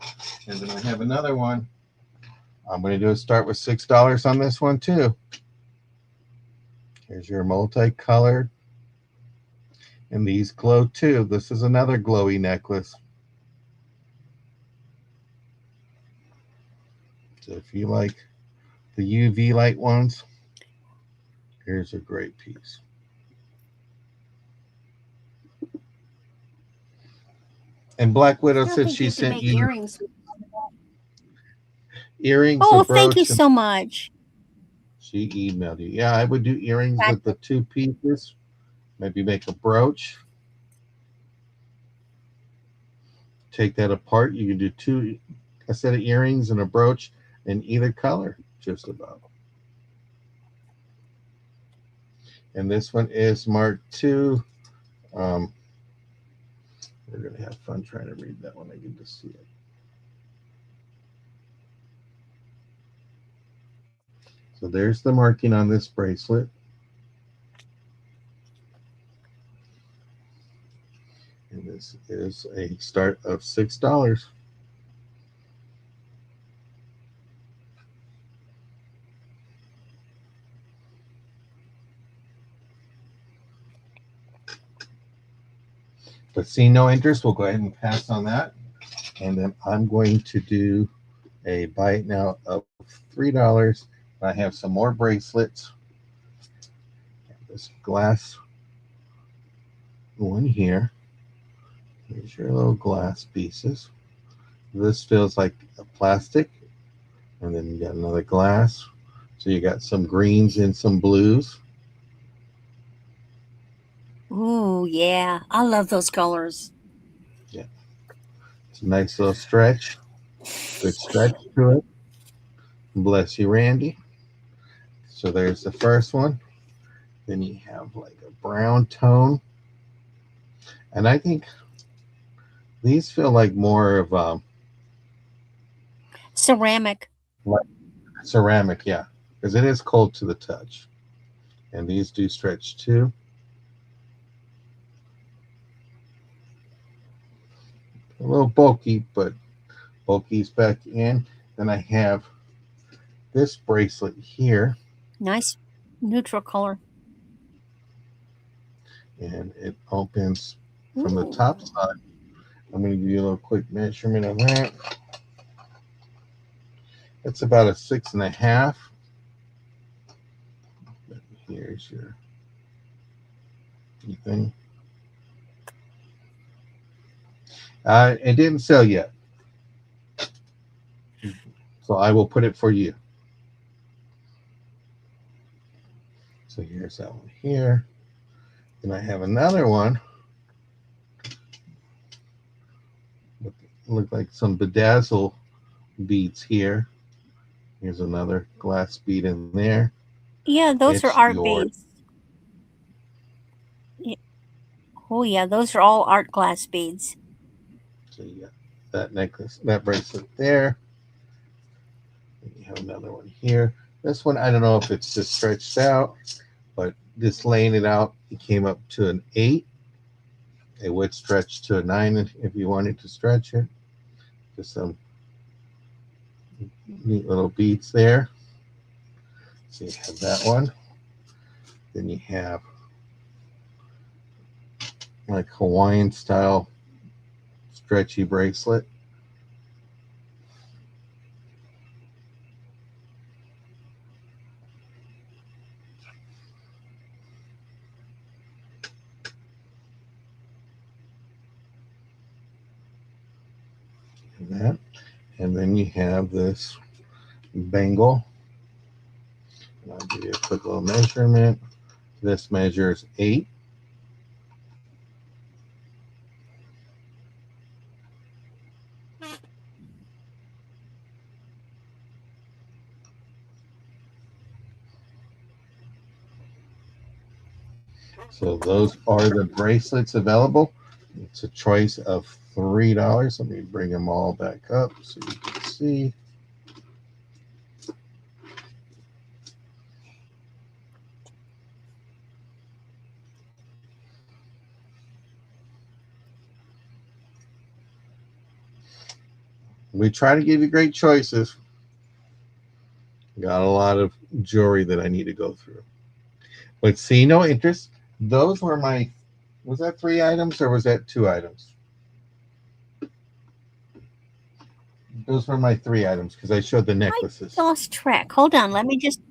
And then I have another one. I'm going to do a start with $6 on this one too. Here's your multicolored. And these glow too. This is another glowy necklace. So if you like the UV light ones, here's a great piece. And Black Widow I said think she you could sent make you earrings. earrings, a Oh, thank you brooch, and so much. she emailed you. Yeah, I would do earrings with the two pieces. Maybe make a brooch. Take that apart. You can do a set of earrings and a brooch in either color, just about. And this one is Mark II. Um, we're going to have fun trying to read that when I get to see it. So there's the marking on this bracelet. And this is a start of $6. But seeing no interest, we'll go ahead and pass on that. And then I'm going to do a buy it now of $3. I have some more bracelets. This glass one here. Here's your little glass pieces. This feels like a plastic. And then you got another glass. So you got some greens and some blues. Ooh, yeah. I love those colors. Yeah. It's a nice little stretch. Good stretch to it. Bless you, Randy. So there's the first one. Then you have like a brown tone. And I think these feel like more of Ceramic. like ceramic, yeah, because it is cold to the touch. And these do stretch too. A little bulky, but bulky's back in. Then I have this bracelet here, Nice neutral color. and it opens from the top Ooh. side. I'm going to give you a little quick measurement of that. It's about a 6.5. Here's your thing. It didn't sell yet, so I will put it for you. So here's that one here. Then I have another one. Look like some bedazzle beads here. Here's another glass bead in there. Yeah, those are It's art yours. beads. Yeah. Oh, yeah, those are all art glass beads. So you got that necklace, that bracelet there. And you have another one here. This one, I don't know if it's just stretched out, but just laying it out, it came up to an 8. It would stretch to a 9 if you wanted to stretch it. Just some neat little beads there. So you have that one. Then you have like Hawaiian style stretchy bracelet. And that. And then you have this bangle. And I'll give you a quick little measurement. This measures 8. So those are the bracelets available. It's a choice of $3. Let me bring them all back up so you can see. We try to give you great choices. Got a lot of jewelry that I need to go through. But see no interest. Those were my, was that 3 items or was that 2 items? Those were my 3 items because I showed the I necklaces. lost track. Hold on. Let me just.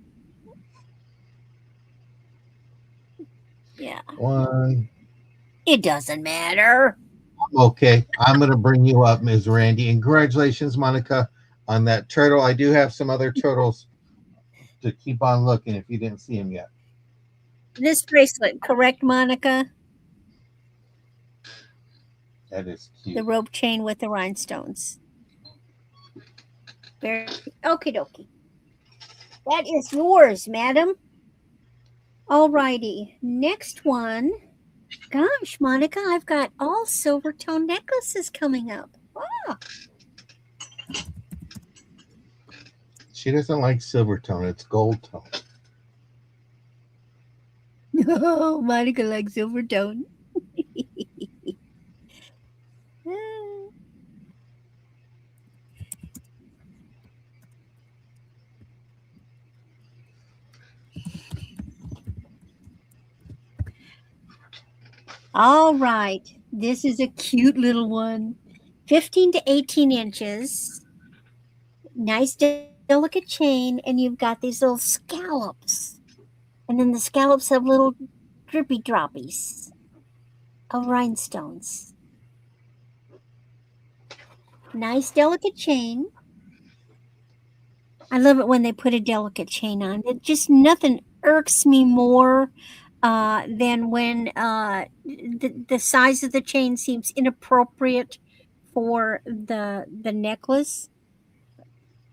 Yeah. One. It doesn't matter. Okay. I'm going to bring you up, Ms. Randy. And congratulations, Monica, on that turtle. I do have some other turtles to keep on looking if you didn't see them yet. This bracelet, correct, Monica? That is The cute. rope chain with the rhinestones. Very okie dokie. That is yours, madam. Alrighty. Next one. Gosh, Monica, I've got all silver tone necklaces coming up. Ah. She doesn't like silver tone, it's gold tone. No, Monica likes silver tone. All right. This is a cute little one. 15 to 18 inches. Nice, delicate chain. And you've got these little scallops. And then the scallops have little drippy droppies of rhinestones. Nice, delicate chain. I love it when they put a delicate chain on. It just nothing irks me more than when the size of the chain seems inappropriate for the necklace.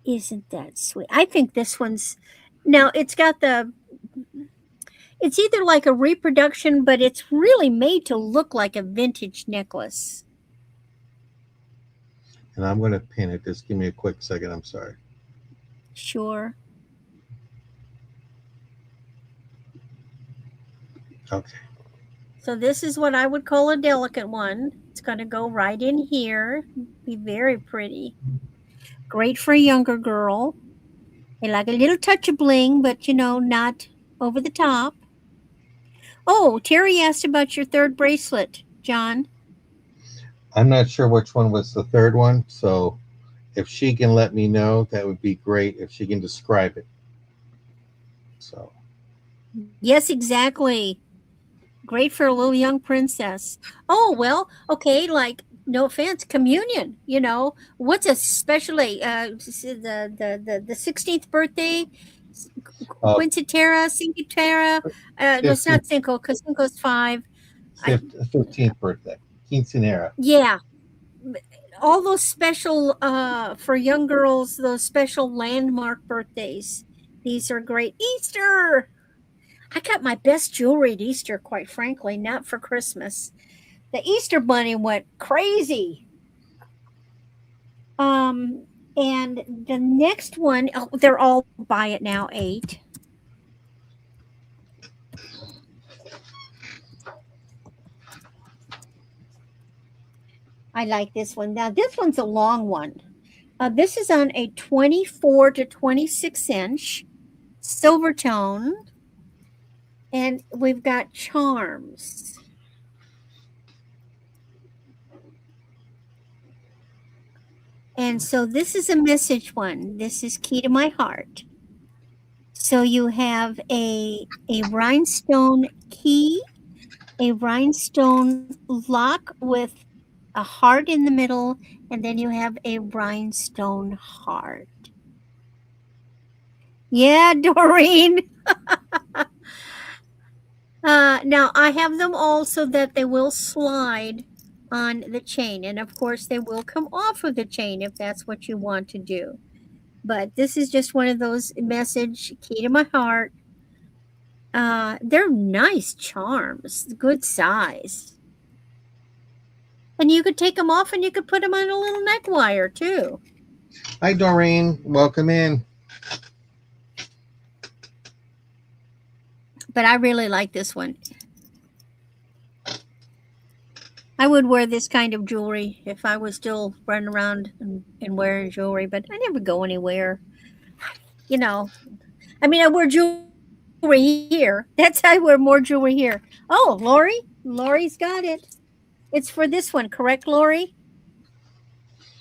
Isn't that sweet? I think this one's now it's got the it's either like a reproduction, but it's really made to look like a vintage necklace. And I'm going to pin it. Just give me a quick second. I'm sorry. Sure. Okay. So this is what I would call a delicate one. It's going to go right in here. Be very pretty. Great for a younger girl. They like a little touch of bling, but not over the top. Oh, Terry asked about your third bracelet, John. I'm not sure which one was the third one. So if she can let me know, that would be great if she can describe it. So, Yes, exactly. Great for a little young princess. Oh, well, okay, like no offense, communion, what's especially the 16th birthday, uh, quinceañera, cinqueñera, no, it's 15th, not cinco because cinco's 5. I 15th birthday, quinceanera. Yeah, all those special for young girls, those special landmark birthdays. These are great. Easter. I got my best jewelry at Easter, quite frankly, not for Christmas. The Easter bunny went crazy. And the next one, oh, they're all buy it now 8. I like this one. Now this one's a long one. This is on a 24 to 26-inch silver tone, and we've got charms. And so this is a message one. This is key to my heart. So you have a rhinestone key, a rhinestone lock with a heart in the middle, and then you have a rhinestone heart. Yeah, Doreen. Now I have them all so that they will slide on the chain, and of course they will come off of the chain if that's what you want to do. But this is just one of those message key to my heart. They're nice charms, good size. And you could take them off and you could put them on a little neck wire too. Hi, Doreen. Welcome in. But I really like this one. I would wear this kind of jewelry if I was still running around and wearing jewelry, but I never go anywhere. You know, I mean, I wear jewelry here. That's how I wear more jewelry here. Oh, Lori's got it. It's for this one, correct, Lori?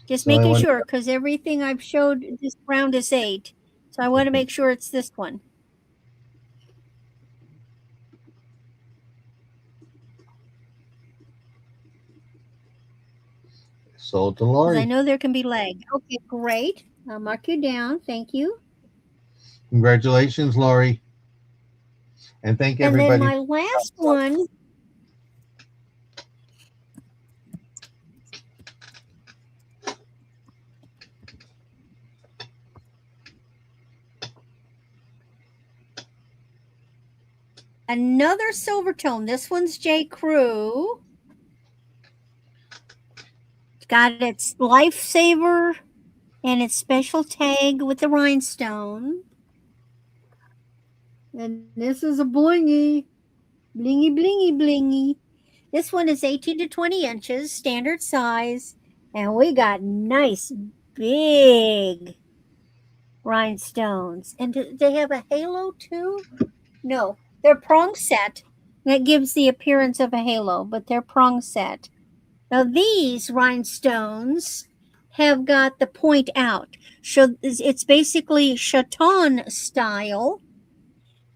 Just It's making the only sure, one. because everything I've showed this round is 8. So I want to make sure it's this one. Sold to Because I Lori. know there can be lag. Okay, great. I'll mark you down. Thank you. Congratulations, Lori. And thank And then everybody. my last one, another silver tone. This one's J. Crew. It's got its lifesaver and its special tag with the rhinestone. And this is a blingy. Blingy, blingy, blingy. This one is 18 to 20 inches, standard size. And we got nice, big rhinestones. And do they have a halo too? No, they're prong set. That gives the appearance of a halo, but they're prong set. Now, these rhinestones have got the point out. So it's basically chaton style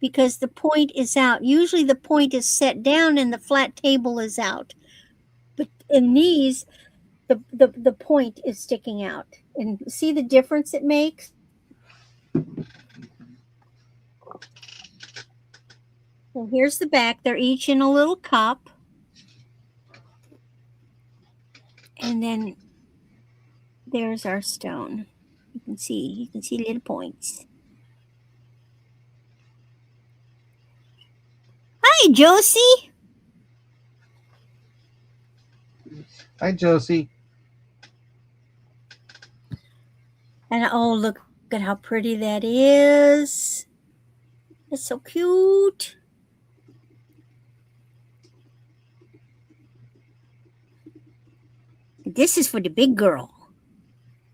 because the point is out. Usually the point is set down and the flat table is out. But in these, the point is sticking out. And see the difference it makes? So here's the back. They're each in a little cup. And then there's our stone. You can see little points. Hi, Josie. Hi, Josie. And oh, look at how pretty that is. It's so cute. This is for the big girl.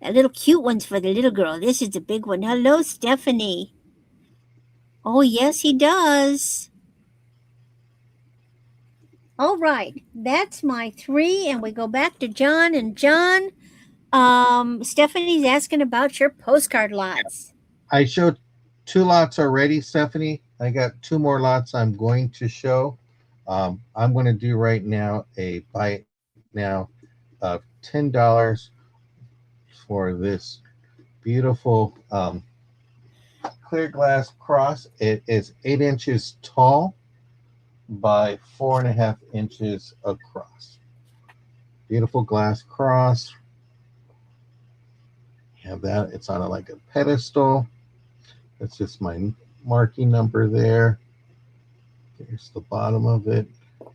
That little cute one's for the little girl. This is the big one. Hello, Stephanie. Oh, yes, he does. All right, that's my 3, and we go back to John. And John, Stephanie's asking about your postcard lots. I showed 2 lots already, Stephanie. I got 2 more lots I'm going to show. I'm going to do right now a buy it now of $10 for this beautiful clear glass cross. It is 8 inches tall by 4.5 inches across. Beautiful glass cross. Have that. It's on like a pedestal. That's just my marking number there. There's the bottom of it.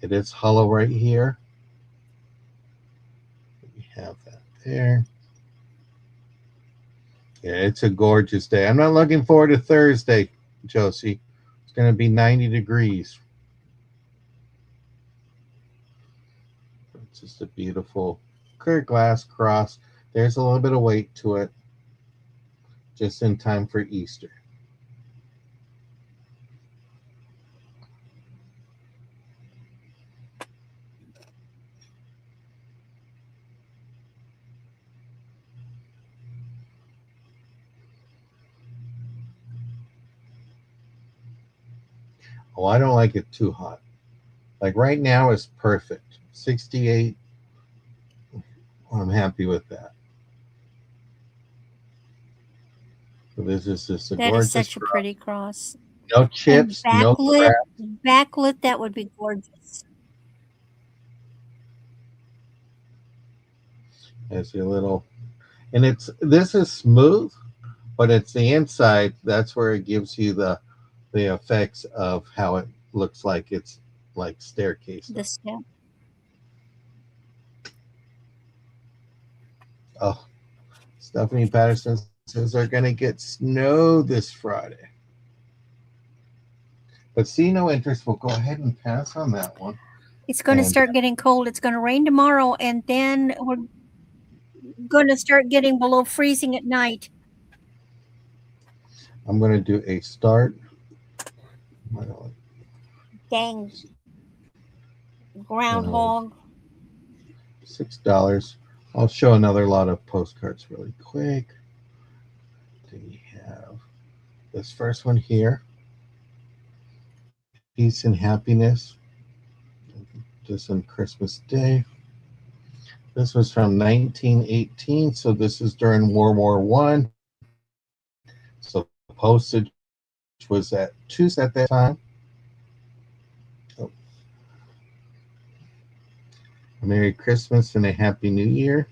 It is hollow right here. We have that there. Yeah, it's a gorgeous day. I'm not looking forward to Thursday, Josie. It's going to be 90 degrees. It's just a beautiful clear glass cross. There's a little bit of weight to it, just in time for Easter. Oh, I don't like it too hot. Like right now is perfect. 68. I'm happy with that. So this is just a That is gorgeous such a cross. pretty cross. No And chips, no crap. backlit, that would be gorgeous. As your little, and this is smooth, but it's the inside. That's where it gives you the effects of how it looks like it's like staircase. The step. Oh, Stephanie Patterson says they're going to get snow this Friday. But see no interest. We'll go ahead and pass on that one. It's going to And start getting cold. It's going to rain tomorrow, and then we're going to start getting below freezing at night. I'm going to do a start. Dang uh, groundhog. $6. I'll show another lot of postcards really quick. Then we have this first one here, Peace and Happiness, just on Christmas Day. This was from 1918, so this is during World War One. So postage was at $2 at that time. Oh. A Merry Christmas and a Happy New Year.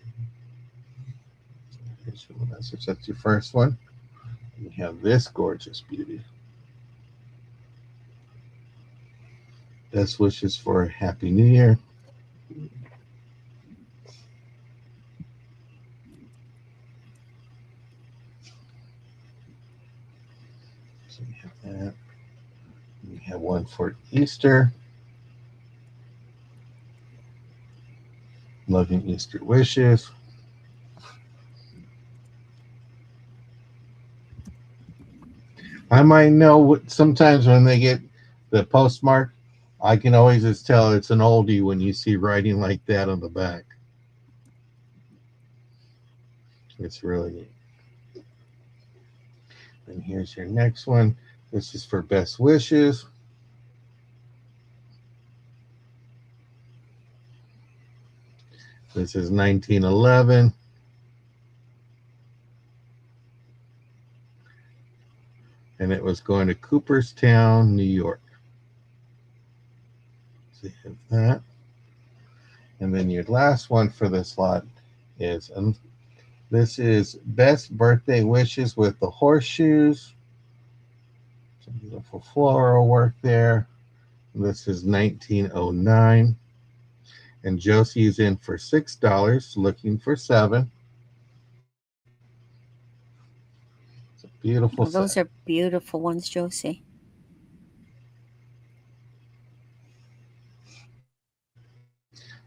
Here's your message. That's your first one. We have this gorgeous beauty. Best wishes for a Happy New Year. So we have that. We have one for Easter. Loving Easter wishes. I might know what sometimes when they get the postmark, I can always just tell it's an oldie when you see writing like that on the back. It's really neat. And here's your next one. This is for best wishes. This is 1911. And it was going to Cooperstown, New York. So you have that. And then your last one for this lot is this is best birthday wishes with the horseshoes. Some beautiful floral work there. This is 1909. And Josie is in for $6, looking for 7. It's a beautiful Oh, set. those are beautiful ones, Josie.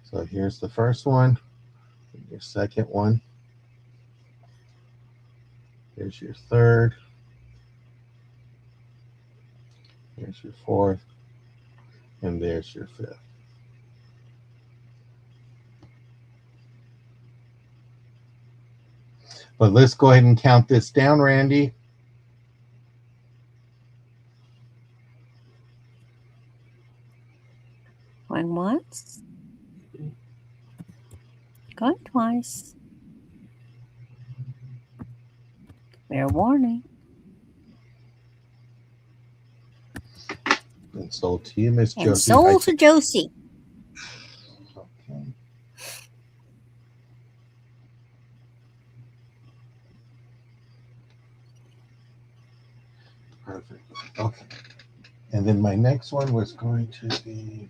So here's the first one, your second one. Here's your third. Here's your fourth. And there's your fifth. But let's go ahead and count this down, Randy. Going once, going twice. Fair warning. And sold to you, Miss And Josie. sold to Josie. Okay. Perfect. Okay. And then my next one was going to be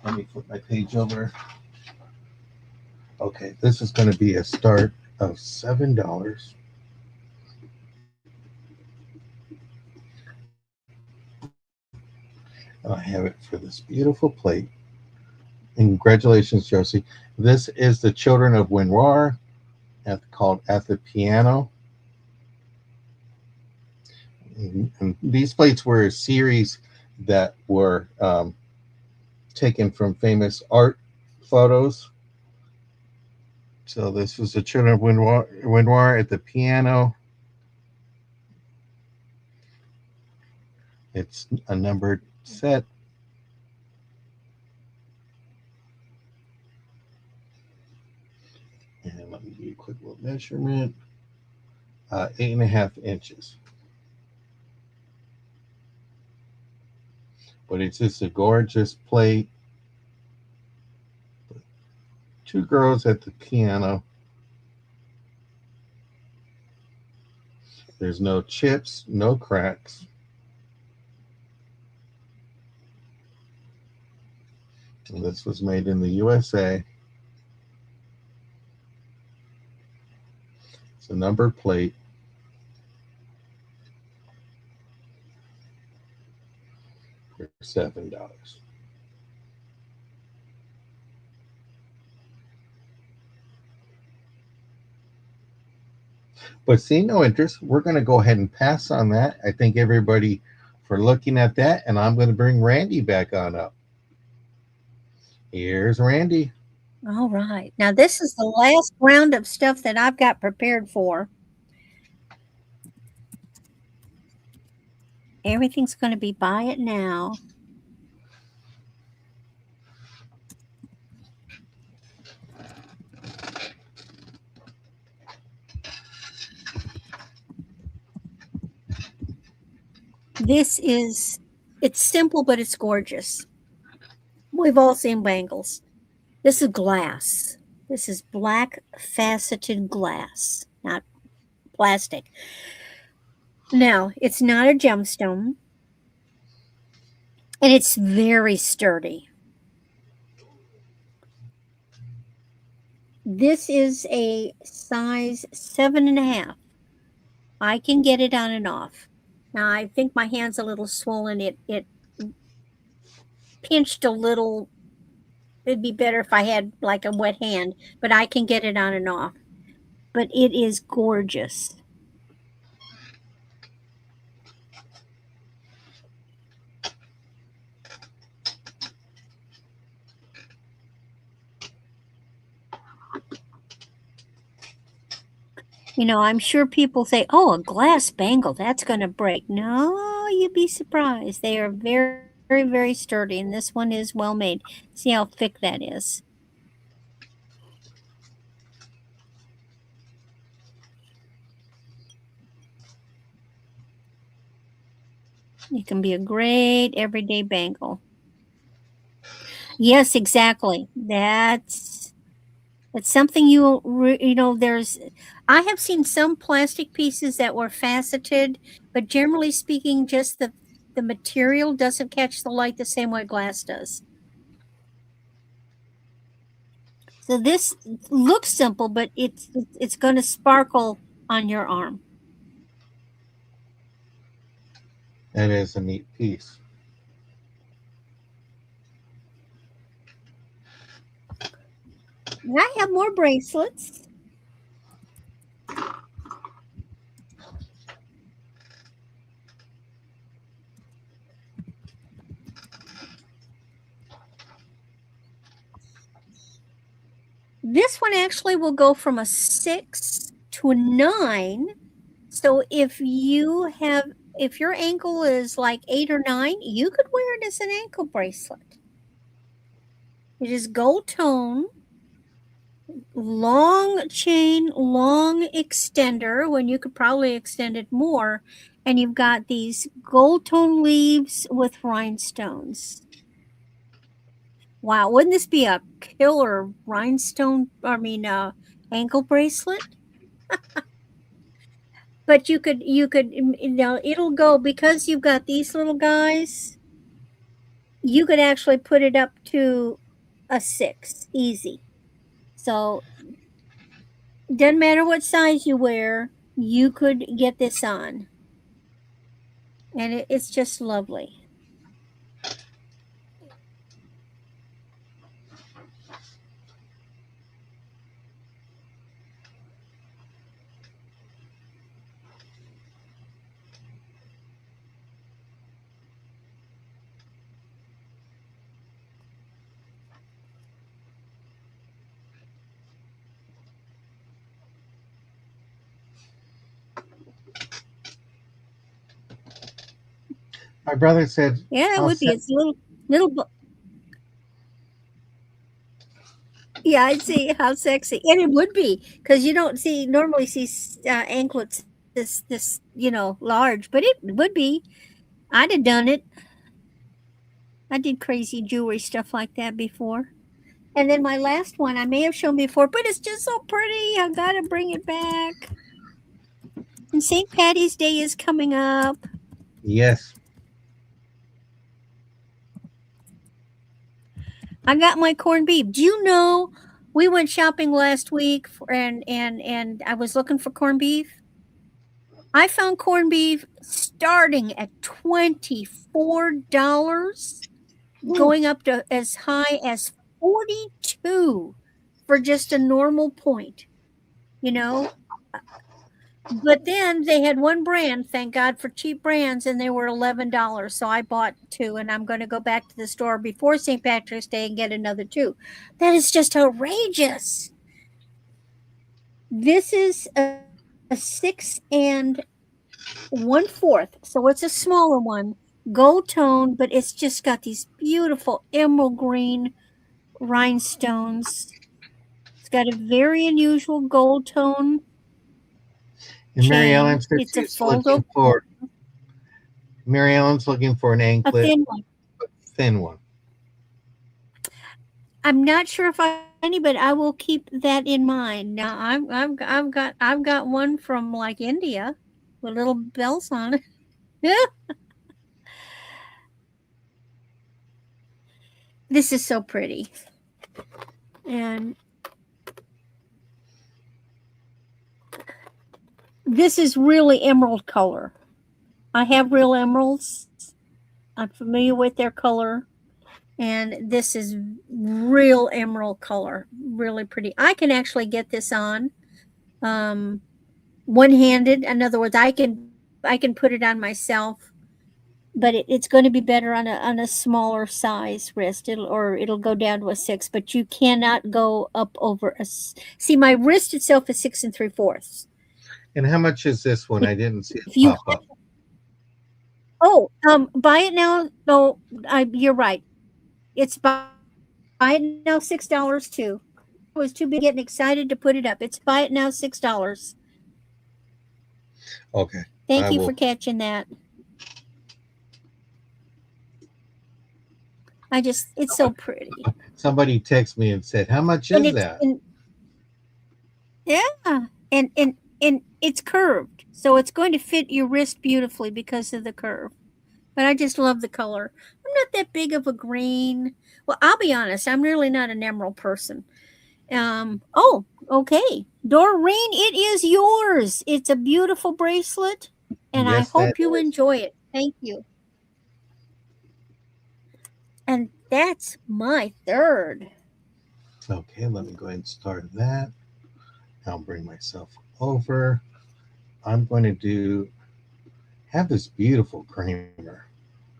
let me flip my page over. Okay, this is going to be a start of $7. I have it for this beautiful plate. And congratulations, Josie. This is the Children of Winoir called At the Piano. And these plates were a series that were taken from famous art photos. So this was the Children of Winoir at the Piano. It's a numbered set. And let me give you a quick little measurement. 8.5 inches. But it's just a gorgeous plate. Two girls at the piano. There's no chips, no cracks. And this was made in the USA. It's a number plate. for $7. But see no interest. We're going to go ahead and pass on that. I thank everybody for looking at that, and I'm going to bring Randy back on up. Here's Randy. All right. Now, this is the last round of stuff that I've got prepared for. Everything's going to be buy it now. This is, it's simple, but it's gorgeous. We've all seen bangles. This is glass. This is black faceted glass, not plastic. Now, it's not a gemstone, and it's very sturdy. This is a size 7.5. I can get it on and off. Now, I think my hand's a little swollen. It pinched a little. It'd be better if I had like a wet hand, but I can get it on and off. But it is gorgeous. I'm sure people say, oh, a glass bangle, that's going to break. No, you'd be surprised. They are very, very sturdy, and this one is well made. See how thick that is. It can be a great everyday bangle. Yes, exactly. That's something there's I have seen some plastic pieces that were faceted, but generally speaking, just the material doesn't catch the light the same way glass does. So this looks simple, but it's going to sparkle on your arm. That is a neat piece. And I have more bracelets. This one actually will go from a 6 to a 9. So if your ankle is like 8 or 9, you could wear it as an ankle bracelet. It is gold tone, long chain, long extender, when you could probably extend it more. And you've got these gold tone leaves with rhinestones. Wow, wouldn't this be a killer ankle bracelet? But it'll go, because you've got these little guys, you could actually put it up to a 6, easy. So, doesn't matter what size you wear, you could get this on. And it's just lovely. My brother said, Yeah, it how would be. It's a little. Yeah, I'd say how sexy, and it would be, because you don't normally see anklets this large, but it would be. I'd have done it. I did crazy jewelry stuff like that before. And then my last one, I may have shown before, but it's just so pretty. I gotta bring it back. And St. Patty's Day is coming up. yes. I got my corned beef. Do you know we went shopping last week and I was looking for corned beef? I found corned beef starting at $24, Woo. going up to as high as 42 for just a normal point, you know? But then they had one brand, thank God for cheap brands, and they were $11. So I bought two, and I'm going to go back to the store before St. Patrick's Day and get another two. That is just outrageous. This is a 6 1/4, so it's a smaller one, gold tone, but it's just got these beautiful emerald green rhinestones. It's got a very unusual gold tone And Mary chain. Ellen said It's a she's fold looking over, for Mary Ellen's looking for an a anklet, thin one. thin one. I'm not sure if I have any, but I will keep that in mind. Now I've got one from like India with little bells on it. This is so pretty. And this is really emerald color. I have real emeralds. I'm familiar with their color. And this is real emerald color. Really pretty. I can actually get this on one-handed. In other words, I can put it on myself, but it's going to be better on a smaller size wrist. It'll go down to a 6, but you cannot go up over see, my wrist itself is 6 3/4. And how much is this one? I didn't see If it you pop up. buy it now. No, you're right. It's buy it now $6 too. I was too busy getting excited to put it up. It's buy it now $6. Okay, Thank I you for will. catching that. It's so pretty. Somebody texted me and said, "How much And is it's that?" and yeah, and it's curved. So it's going to fit your wrist beautifully because of the curve. But I just love the color. I'm not that big of a green. Well, I'll be honest, I'm really not an emerald person. Oh, okay. Doreen, it is yours. It's a beautiful bracelet, and I Yes, that hope you is. enjoy it. Thank you. And that's my third. Okay, let me go ahead and start that. I'll bring myself over. I'm going to do have this beautiful creamer.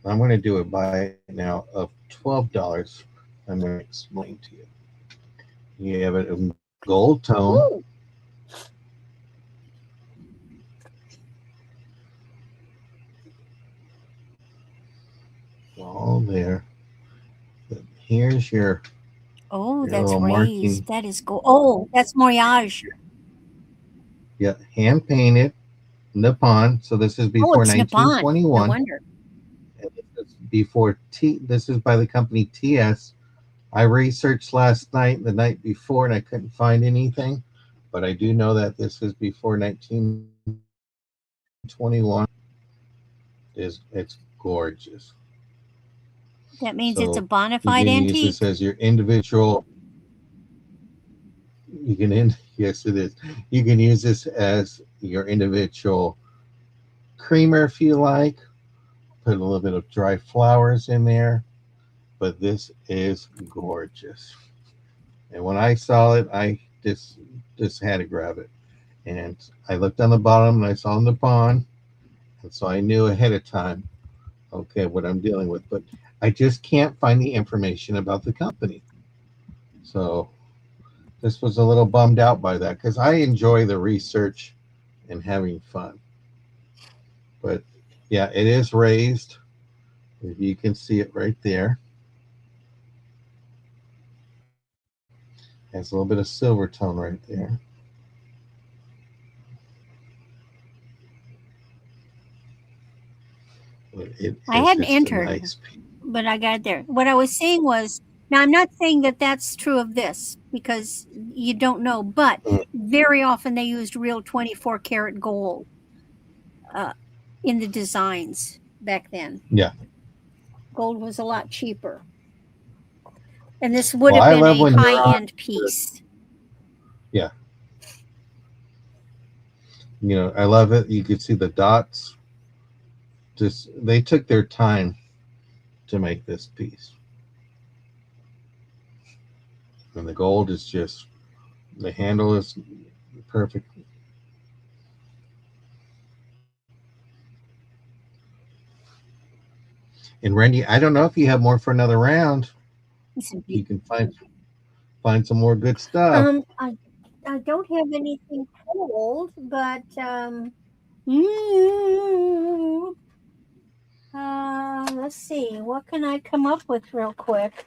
I'm going to do a buy it now of $12. I'm going to explain to you. You have it in gold tone, Ooh, all there. But here's oh, your that's little marking. raised. That is gold. Oh, that's Moriage. Yeah, hand painted Nippon. So this is Oh, before it's Nippon. No 1921. wonder. And this is before T. This is by the company TS. I researched last night, the night before, and I couldn't find anything. But I do know that this is before 1921. It's gorgeous. That means it's a So bona you fide can use this antique. as your individual. You can yes, it is. You can use this as your individual creamer if you like. Put a little bit of dry flowers in there, but this is gorgeous. And when I saw it, I just had to grab it. And I looked on the bottom and I saw the pond, and so I knew ahead of time, okay, what I'm dealing with. But I just can't find the information about the company. So this was a little bummed out by that because I enjoy the research and having fun. But yeah, it is raised. If you can see it right there, has a little bit of silver tone right there. But it I is hadn't just a entered, nice piece. but I got there. What I was saying was, now I'm not saying that that's true of this because you don't know, but very often they used real 24 karat gold uh, in the designs back then. Yeah. Gold was a lot cheaper. And this Well, would have I been love a when they're high on. end piece. Yeah. I love it. You can see the dots. Just they took their time to make this piece, and the gold is just the handle is perfect. And Randy, I don't know if you have more for another round. You can find some more good stuff. I don't have anything cold, but mm, let's see. What can I come up with real quick?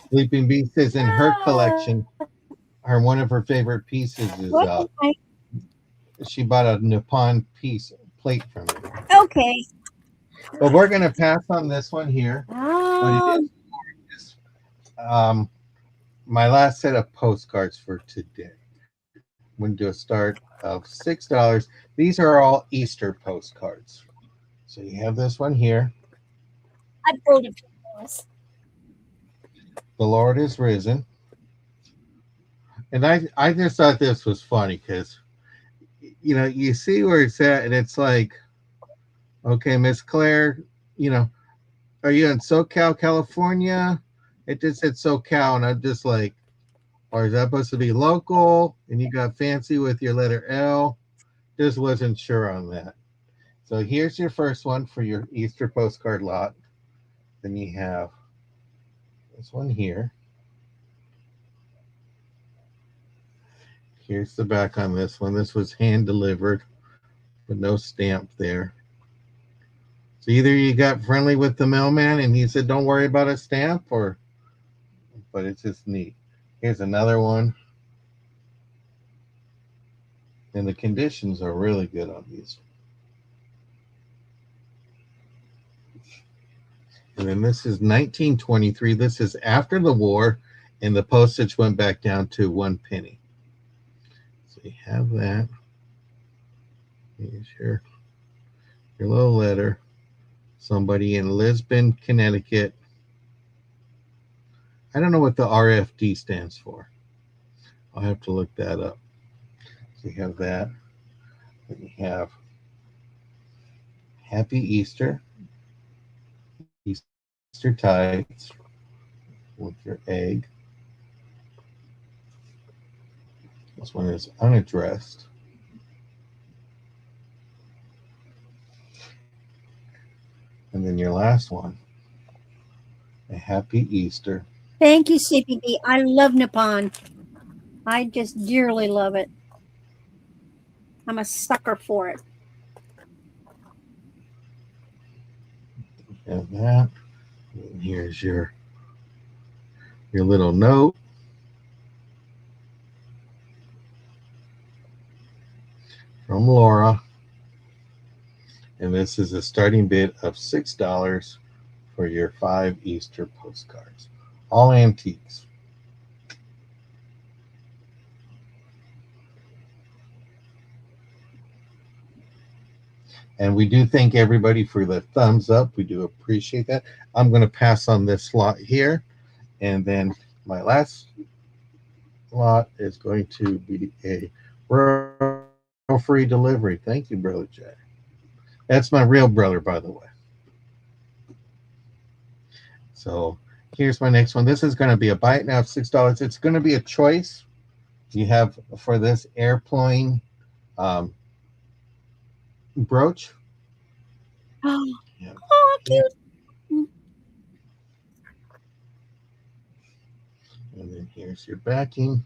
Sleeping Beast is in her Uh, collection. Her one of her favorite what pieces can is I? she bought a Nippon piece plate from it. Okay. But we're gonna pass on this one here. But it Um, is my last set of postcards for today. I'm gonna do a start of $6. These are all Easter postcards. So you have this one here. I pulled a few things. The Lord is risen. And I just thought this was funny because you see where it's at, and it's like, okay, Miss Claire, you know, are you in SoCal, California? It just said SoCal, and I'm just like, or is that supposed to be local? And you got fancy with your letter L. Just wasn't sure on that. So here's your first one for your Easter postcard lot. Then you have this one here. Here's the back on this one. This was hand delivered with no stamp there. So either you got friendly with the mailman and he said, don't worry about a stamp, or, but it's just neat. Here's another one. And the conditions are really good on these. And then this is 1923. This is after the war, and the postage went back down to 1 penny. So you have that. Here's your little letter. Somebody in Lisbon, Connecticut. I don't know what the RFD stands for. I'll have to look that up. So you have that. Then you have Happy Easter, Easter tights with your egg. This one is unaddressed. And then your last one, a Happy Easter. Thank you, CPB. I love Nippon. I just dearly love it. I'm a sucker for it. You have that. And here's your little note. From Laura. And this is a starting bid of $6 for your 5 Easter postcards. All antiques. And we do thank everybody for the thumbs up. We do appreciate that. I'm going to pass on this lot here. And then my last lot is going to be a rural free delivery. Thank you, Brother Jay. That's my real brother, by the way. So here's my next one. This is going to be a bite now of $6. It's going to be a choice. You have for this airplane um, brooch. Yeah. Oh, cute. And then here's your backing.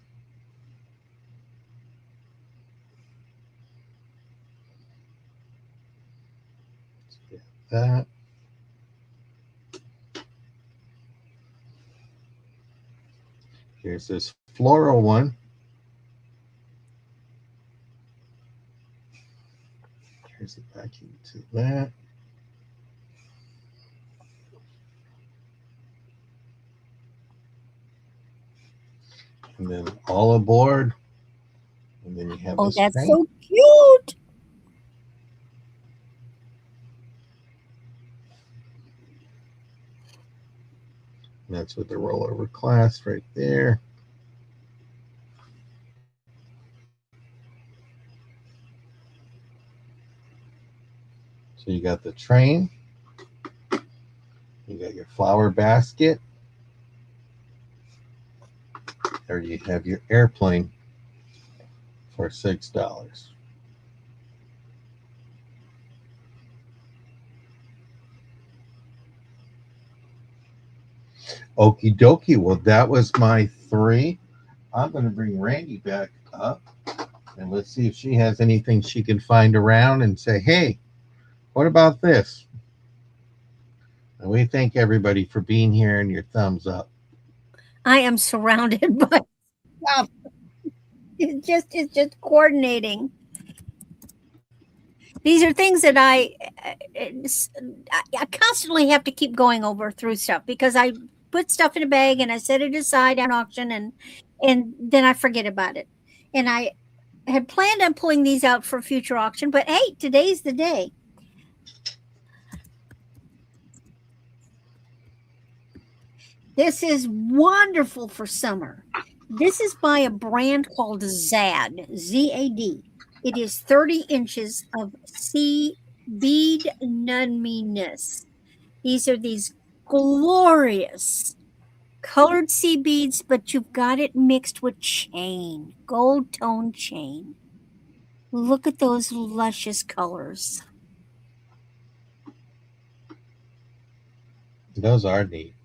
That. Here's this floral one. Here's the backing to that. And then all aboard. And then you have Oh, this that's crank. so cute. And that's with the rollover clasp right there. So you got the train, you got your flower basket, or you have your airplane for $6. Okie dokie. Well, that was my three. I'm going to bring Randy back up and let's see if she has anything she can find around and say, hey, what about this? And we thank everybody for being here and your thumbs up. I am surrounded by stuff. It's just coordinating. These are things that I constantly have to keep going over through stuff because I put stuff in a bag and I set it aside on auction and then I forget about it. And I had planned on pulling these out for future auction, but hey, today's the day. This is wonderful for summer. This is by a brand called ZAD, ZAD. It is 30 inches of sea bead nunminess. These are these glorious colored sea beads, but you've got it mixed with chain, gold tone chain. Look at those luscious colors. Those are neat.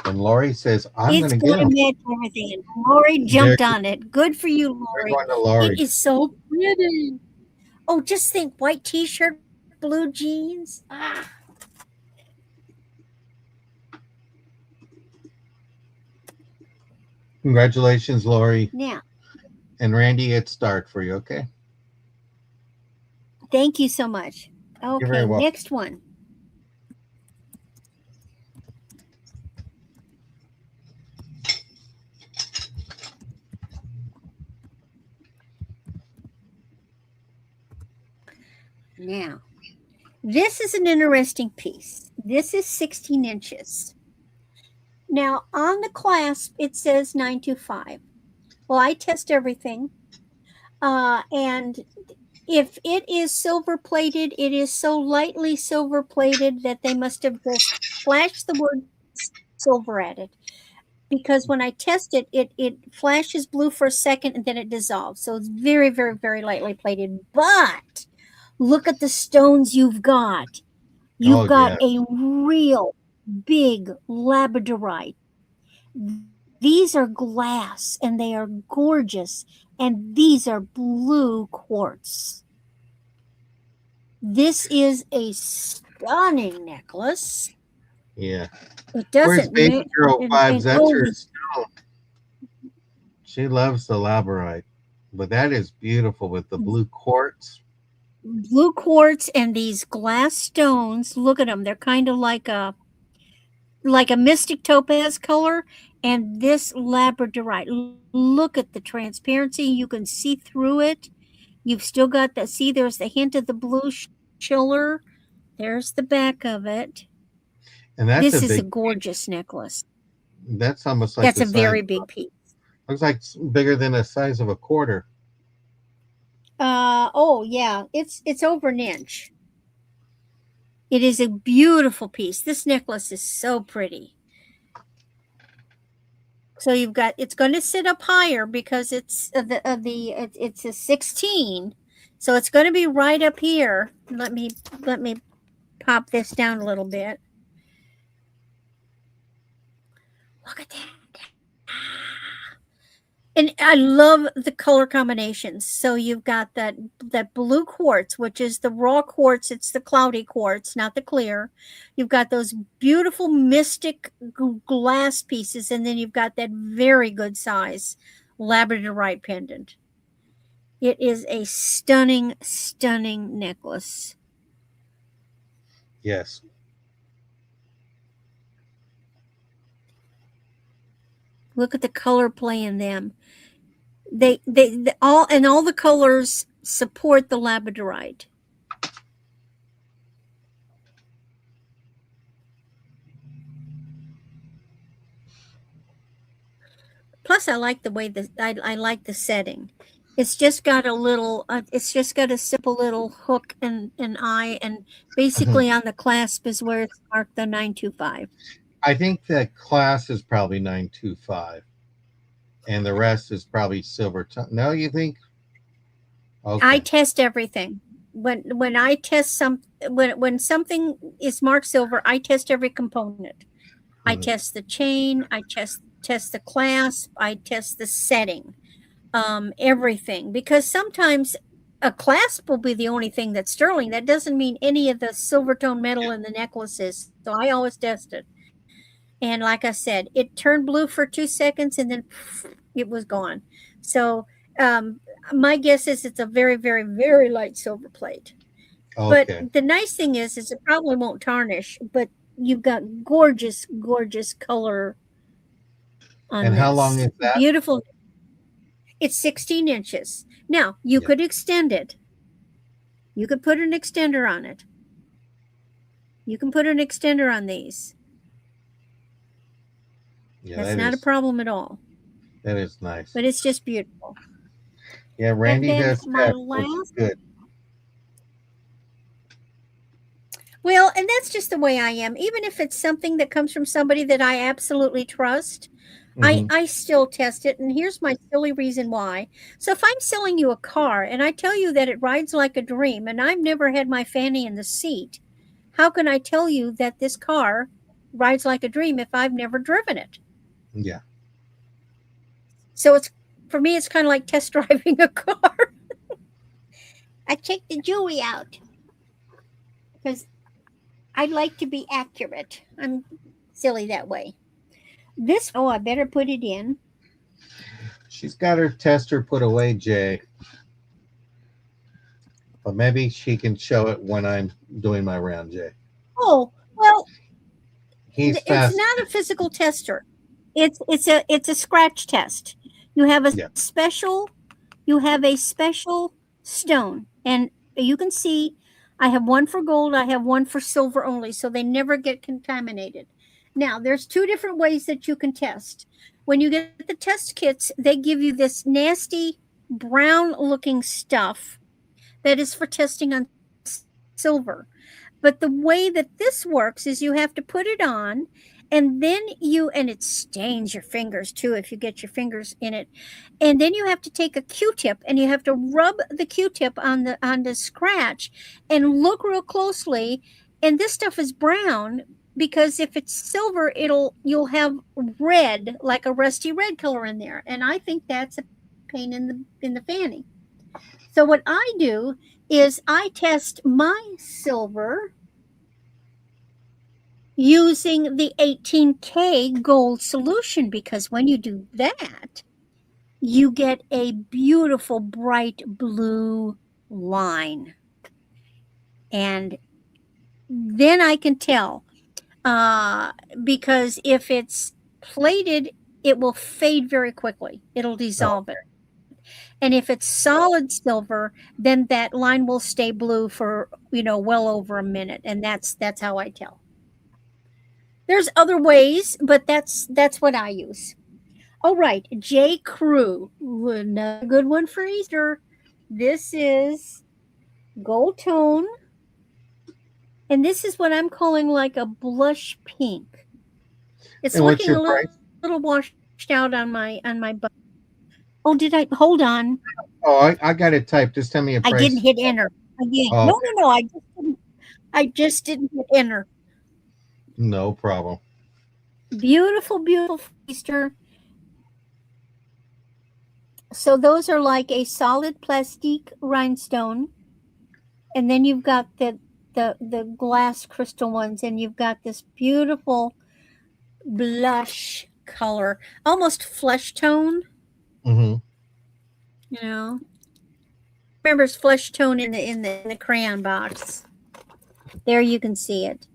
And Lori says, I'm going It's to get going to them. match everything. And Lori They're, jumped on it. Good for you, they're Lori. going to It Lori. is so pretty. Oh, just think white t shirt, blue jeans. Ah. Congratulations, Lori. Now, And Randy, it's dark for you, okay? thank you so much. You're Okay, very welcome. next one. Now, this is an interesting piece. This is 16 inches. Now, on the clasp, it says 925. Well, I test everything. And if it is silver plated, it is so lightly silver plated that they must have just flashed the word silver at it. Because when I test it, it flashes blue for a second and then it dissolves. So it's very, very, very lightly plated. But look at the stones you've got. You've Oh, got yeah. a real big labradorite. These are glass and they are gorgeous. And these are blue quartz. This is a stunning necklace. Yeah. It Where's doesn't Baby Girl and Vibes? That's oh, her the stone. She loves the labradorite. But that is beautiful with the blue quartz. blue quartz and these glass stones. Look at them. They're kind of like a mystic topaz color and this labradorite. Look at the transparency. You can see through it. You've still got that. See, there's the hint of the blue chiller. There's the back of it. And that's a This is a big, gorgeous necklace. that's almost like That's the a size, very big piece. looks like it's bigger than the size of a quarter. Oh yeah, it's over an inch. It is a beautiful piece. This necklace is so pretty. So you've got it's going to sit up higher because it's a 16. So it's going to be right up here. Let me pop this down a little bit. Look at that. And I love the color combinations. So you've got that blue quartz, which is the raw quartz. It's the cloudy quartz, not the clear. You've got those beautiful mystic glass pieces, and then you've got that very good size labradorite pendant. It is a stunning, stunning necklace. Yes. Look at the color play in them. All the colors support the labradorite. Plus, I like the way I like the setting. It's just got a little. It's just got a simple little hook and eye, and Mhm. basically on the clasp is where it's marked the 925. I think the class is probably 925, and the rest is probably silver. No, you think? I Okay. test everything. When I test when something is marked silver, I test every component. I Mhm. test the chain. I test the clasp. I test the setting. Everything, because sometimes a clasp will be the only thing that's sterling. That doesn't mean any of the silver tone metal in the necklaces. So I always test it. And like I said, it turned blue for 2 seconds and then it was gone. So um, my guess is it's a very, very, very light silver plate. But Okay. the nice thing is it probably won't tarnish. But you've got gorgeous, gorgeous color on And how long this. is that? Beautiful. It's 16 inches. Now, you Yeah. could extend it. You could put an extender on it. You can put an extender on these. Yeah, That's not a problem at all. that is nice. But it's just beautiful. Yeah, And Randy then does my test, which is last, good. well, and that's just the way I am. Even if it's something that comes from somebody that I absolutely trust, Hmm. I still test it. And here's my silly reason why. So if I'm selling you a car and I tell you that it rides like a dream and I've never had my fanny in the seat, how can I tell you that this car rides like a dream if I've never driven it? Yeah. So it's for me, it's kind of like test driving a car. I take the jewelry out because I like to be accurate. I'm silly that way. This, oh, I better put it in. She's got her tester put away, Jay, but maybe she can show it when I'm doing my round, Jay. Oh, well, He's it's fast. not a physical tester. It's a scratch test. You have a Yeah. special stone, and you can see I have one for gold, I have one for silver only, so they never get contaminated. Now, there's two different ways that you can test. When you get the test kits, they give you this nasty brown looking stuff that is for testing on silver. But the way that this works is you have to put it on, and then and it stains your fingers too if you get your fingers in it. And then you have to take a Q-tip and you have to rub the Q-tip on the scratch and look real closely. And this stuff is brown because if it's silver, you'll have red, like a rusty red color in there. And I think that's a pain in the fanny. So what I do is I test my silver using the 18K gold solution, because when you do that, you get a beautiful bright blue line. And then I can tell uh, because if it's plated, it will fade very quickly. It'll Oh, dissolve it. And if it's solid silver, then that line will stay blue for, well over a minute. And that's how I tell. There's other ways, but that's what I use. All right, J. Crew, another good one for Easter. This is gold tone, and this is what I'm calling like a blush pink. It's and what's looking your a little price? washed out on my butt. Oh, did I hold on? Oh, I got it typed. Just tell me a I didn't price. hit enter again. Oh, No, okay. no, no. I just didn't hit enter. No problem. Beautiful, beautiful for Easter. So those are like a solid plastique rhinestone, and then you've got the glass crystal ones, and you've got this beautiful blush color, almost flesh tone. Hmm. You know, remembers flesh tone in the crayon box. There you can see it,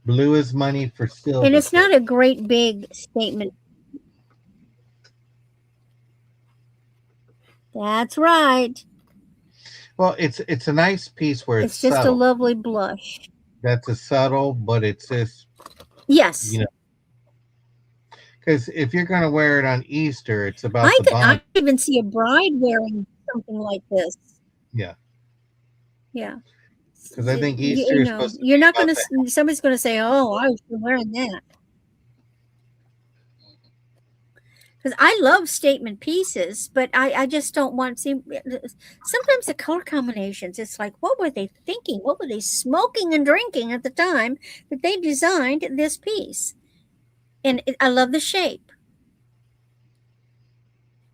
Blue is money for and silver, it's Terry. not a great big statement. That's right. Well, it's a nice piece where it's It's just a subtle. lovely blush. That's a subtle, but it's just, you Yes. know, Because if you're going to wear it on Easter, it's about the I bond. could even see a bride wearing something like this. Yeah. Yeah. Because I think You Easter is know, supposed to you're be not about gonna the. somebody's gonna say, "Oh, I was wearing that," because I love statement pieces, but I just don't want see. Sometimes the color combinations, it's like, what were they thinking? What were they smoking and drinking at the time that they designed this piece? And I love the shape.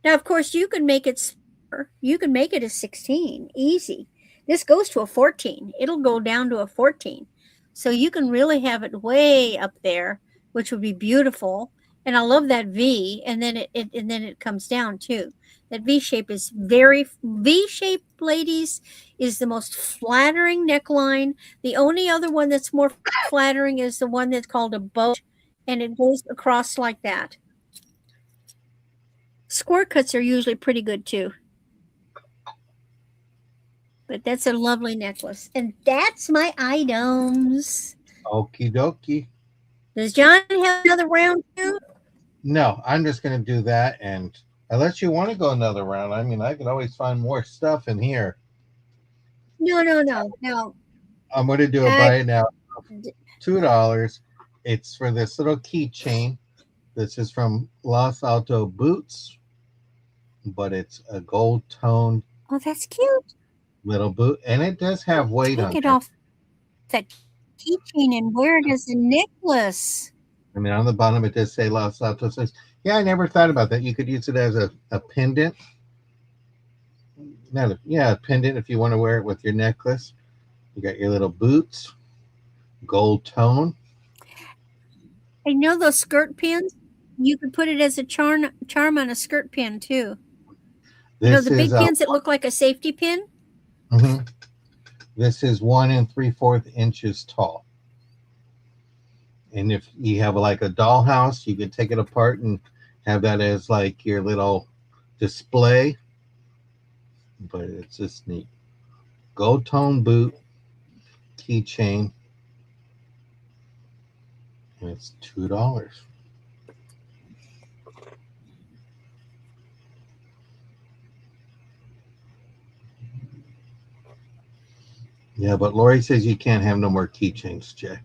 Now, of course, you can make it smaller. You can make it a 16, easy. This goes to a 14. It'll go down to a 14. So you can really have it way up there, which would be beautiful. And I love that V, and then it comes down too. That V shape is very V shape, ladies, is the most flattering neckline. The only other one that's more flattering is the one that's called a boat, and it goes across like that. Square cuts are usually pretty good too. But that's a lovely necklace. And that's my items. Okie dokie. Does John have another round too? No, I'm just going to do that. And unless you want to go another round, I mean, I could always find more stuff in here. No, no, no, no. I'm going to do a Uh, buy it now of $2. It's for this little keychain. This is from Los Alto Boots, but it's a gold toned oh, that's cute. little boot. And it does have weight Take on it there. off that keychain and wear it as a necklace. I mean, on the bottom, it does say Los Altos. Yeah, I never thought about that. You could use it as a pendant. Not a, yeah, a pendant if you want to wear it with your necklace. You got your little boots, gold tone. I know those skirt pins. You could put it as a charm on a skirt pin too. You know This the is big pins that look like a safety pin. mhm. This is 1 3/4 inches tall. And if you have like a dollhouse, you could take it apart and have that as like your little display. But it's just neat. Gold tone boot, keychain, and it's $2. Yeah, but Lori says you can't have no more keychains, Jay.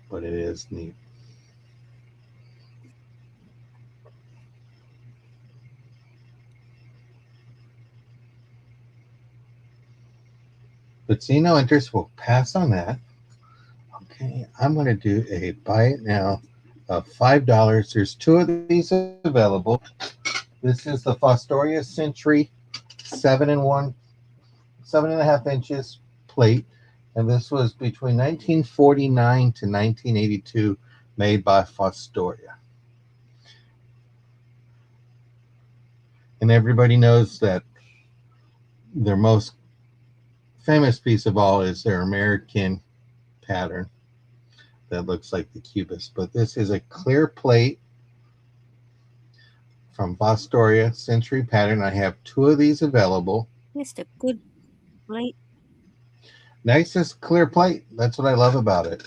But it is neat. But see no interest, we'll pass on that. Okay, I'm going to do a buy it now of $5. There's two of these available. This is the Fostoria Century 7.5 inches plate, and this was between 1949 to 1982, made by Fostoria. And everybody knows that their most famous piece of all is their American pattern that looks like the cubist. But this is a clear plate from Fostoria Century Pattern. I have two of these available. Just a good plate. Nicest clear plate. That's what I love about it.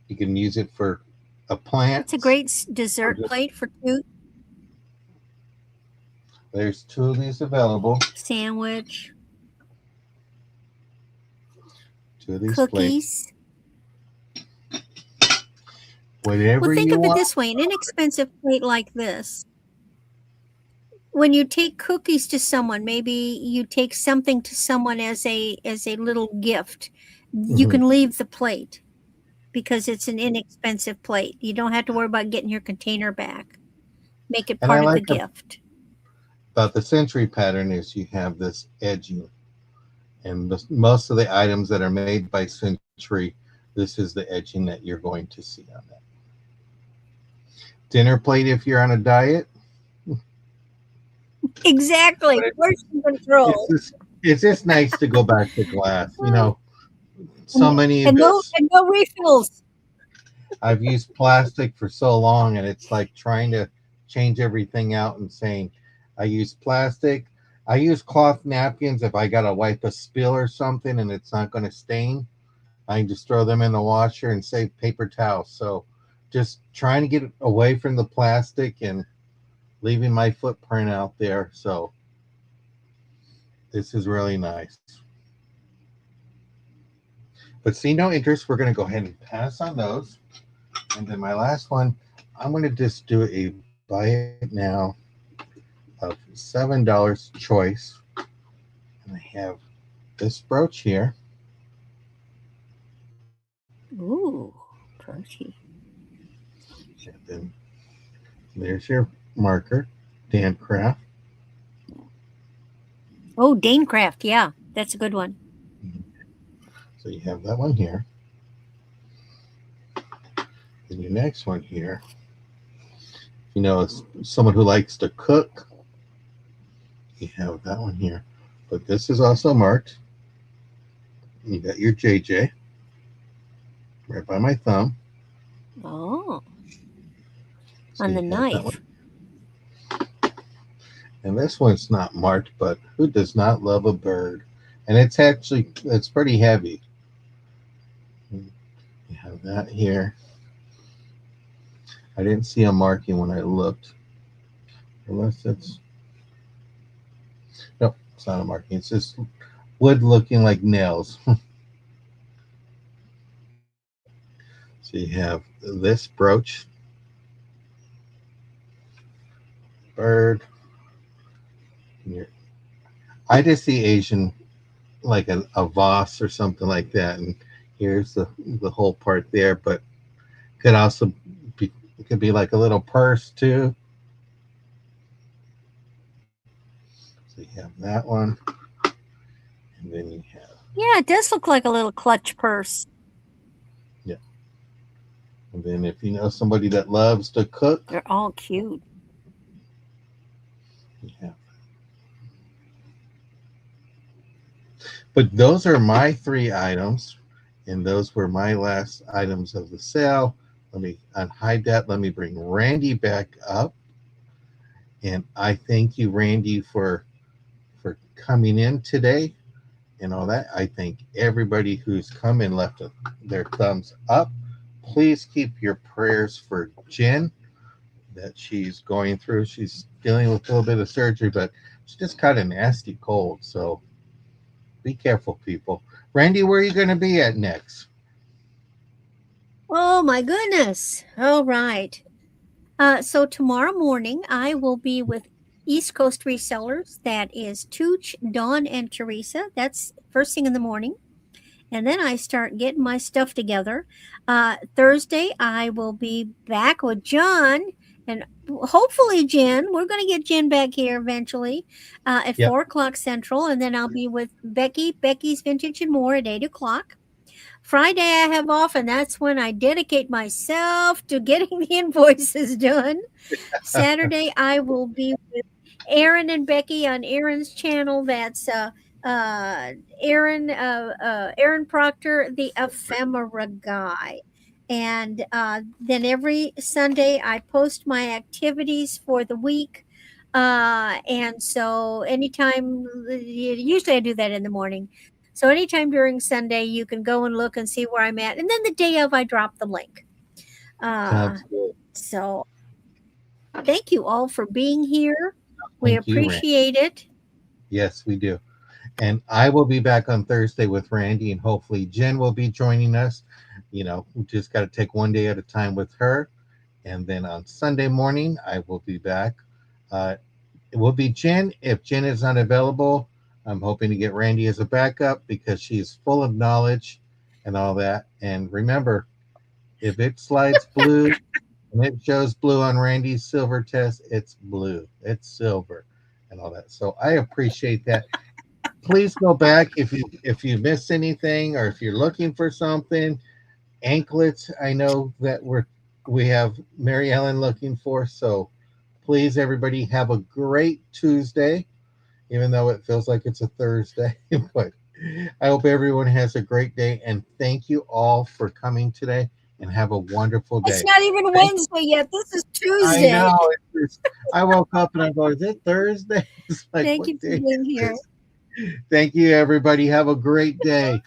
You can use it for a plant. It's a great dessert plate for two. There's two of these available. Sandwich, Two of these plates. cookies. Whatever Well, think you of it want. this way, an inexpensive plate like this. When you take cookies to someone, maybe you take something to someone as a little gift. You Mhm. can leave the plate because it's an inexpensive plate. You don't have to worry about getting your container back. Make it And I part of the like gift. about the Century Pattern is you have this edging. And most of the items that are made by Century, this is the edging that you're going to see on that. Dinner plate if you're on a diet. Exactly. Portion It's control. just nice to go back to glass. You know, so And, many of and no us, and no refills. I've used plastic for so long, and it's like trying to change everything out and saying, I use plastic. I use cloth napkins if I gotta wipe a spill or something and it's not gonna stain. I can just throw them in the washer and save paper towels. So just trying to get away from the plastic and leaving my footprint out there. So this is really nice. But see no interest. We're going to go ahead and pass on those. And then my last one, I'm going to just do a buy it now of $7 choice. And I have this brooch here. Ooh, pretty. And then there's your marker, Dan Craft. Oh, Danecraft. Yeah, that's a good one. So you have that one here. And your next one here, it's someone who likes to cook, you have that one here. But this is also marked. You got your JJ right by my thumb. Oh, So on you the have that one. knife. And this one's not marked, but who does not love a bird? And it's pretty heavy. You have that here. I didn't see a marking when I looked. Unless it's nope, it's not a marking. It's just wood looking like nails. So you have this brooch, bird. I just see Asian like a vase or something like that, and here's the whole part there. But could also be it could be like a little purse too. So you have that one, and then you have Yeah, it does look like a little clutch purse. yeah, and then if you know somebody that loves to cook, They're all cute. you have. But those are my three items, and those were my last items of the sale. Let me unhide that. Let me bring Randy back up, and I thank you, Randy, for coming in today and all that. I thank everybody who's come and left their thumbs up. Please keep your prayers for Jen that she's going through. She's dealing with a little bit of surgery, but she just caught a nasty cold. So be careful, people. Randy, where are you going to be at next? Oh my goodness. All right. So tomorrow morning I will be with East Coast Resellers. That is Tooch, Dawn, and Teresa. That's first thing in the morning. And then I start getting my stuff together. Thursday I will be back with John and hopefully Jen. We're going to get Jen back here eventually at Yep. 4 o'clock Central. And then I'll be with Becky's Vintage and More at 8 o'clock. Friday I have off, and that's when I dedicate myself to getting the invoices done. Saturday I will be with Aaron and Becky on Aaron's channel. That's uh, Aaron Proctor, the ephemera guy. And then every Sunday I post my activities for the week. And so anytime, usually I do that in the morning. So anytime during Sunday, you can go and look and see where I'm at. And then the day of, I drop the link. Uh, Sounds good. so thank you all for being here. We Thank you, Randy. appreciate it. Yes, we do. And I will be back on Thursday with Randy, and hopefully Jen will be joining us. We just got to take one day at a time with her. And then on Sunday morning, I will be back. Uh, it will be Jen. If Jen is not available, I'm hoping to get Randy as a backup because she's full of knowledge and all that. And remember, if it slides blue and it shows blue on Randy's silver test, it's blue. It's silver and all that. So I appreciate that. Please go back if you miss anything or if you're looking for something. Anklets, I know that we have Mary Ellen looking for. So please, everybody, have a great Tuesday, even though it feels like it's a Thursday. But I hope everyone has a great day. And thank you all for coming today and have a wonderful It's day. not even Thank Wednesday yet. This is I Tuesday. know. I woke up and I go, is it Thursday? It's like, Thank what you for day being is here. this? Thank you, everybody. Have a great day.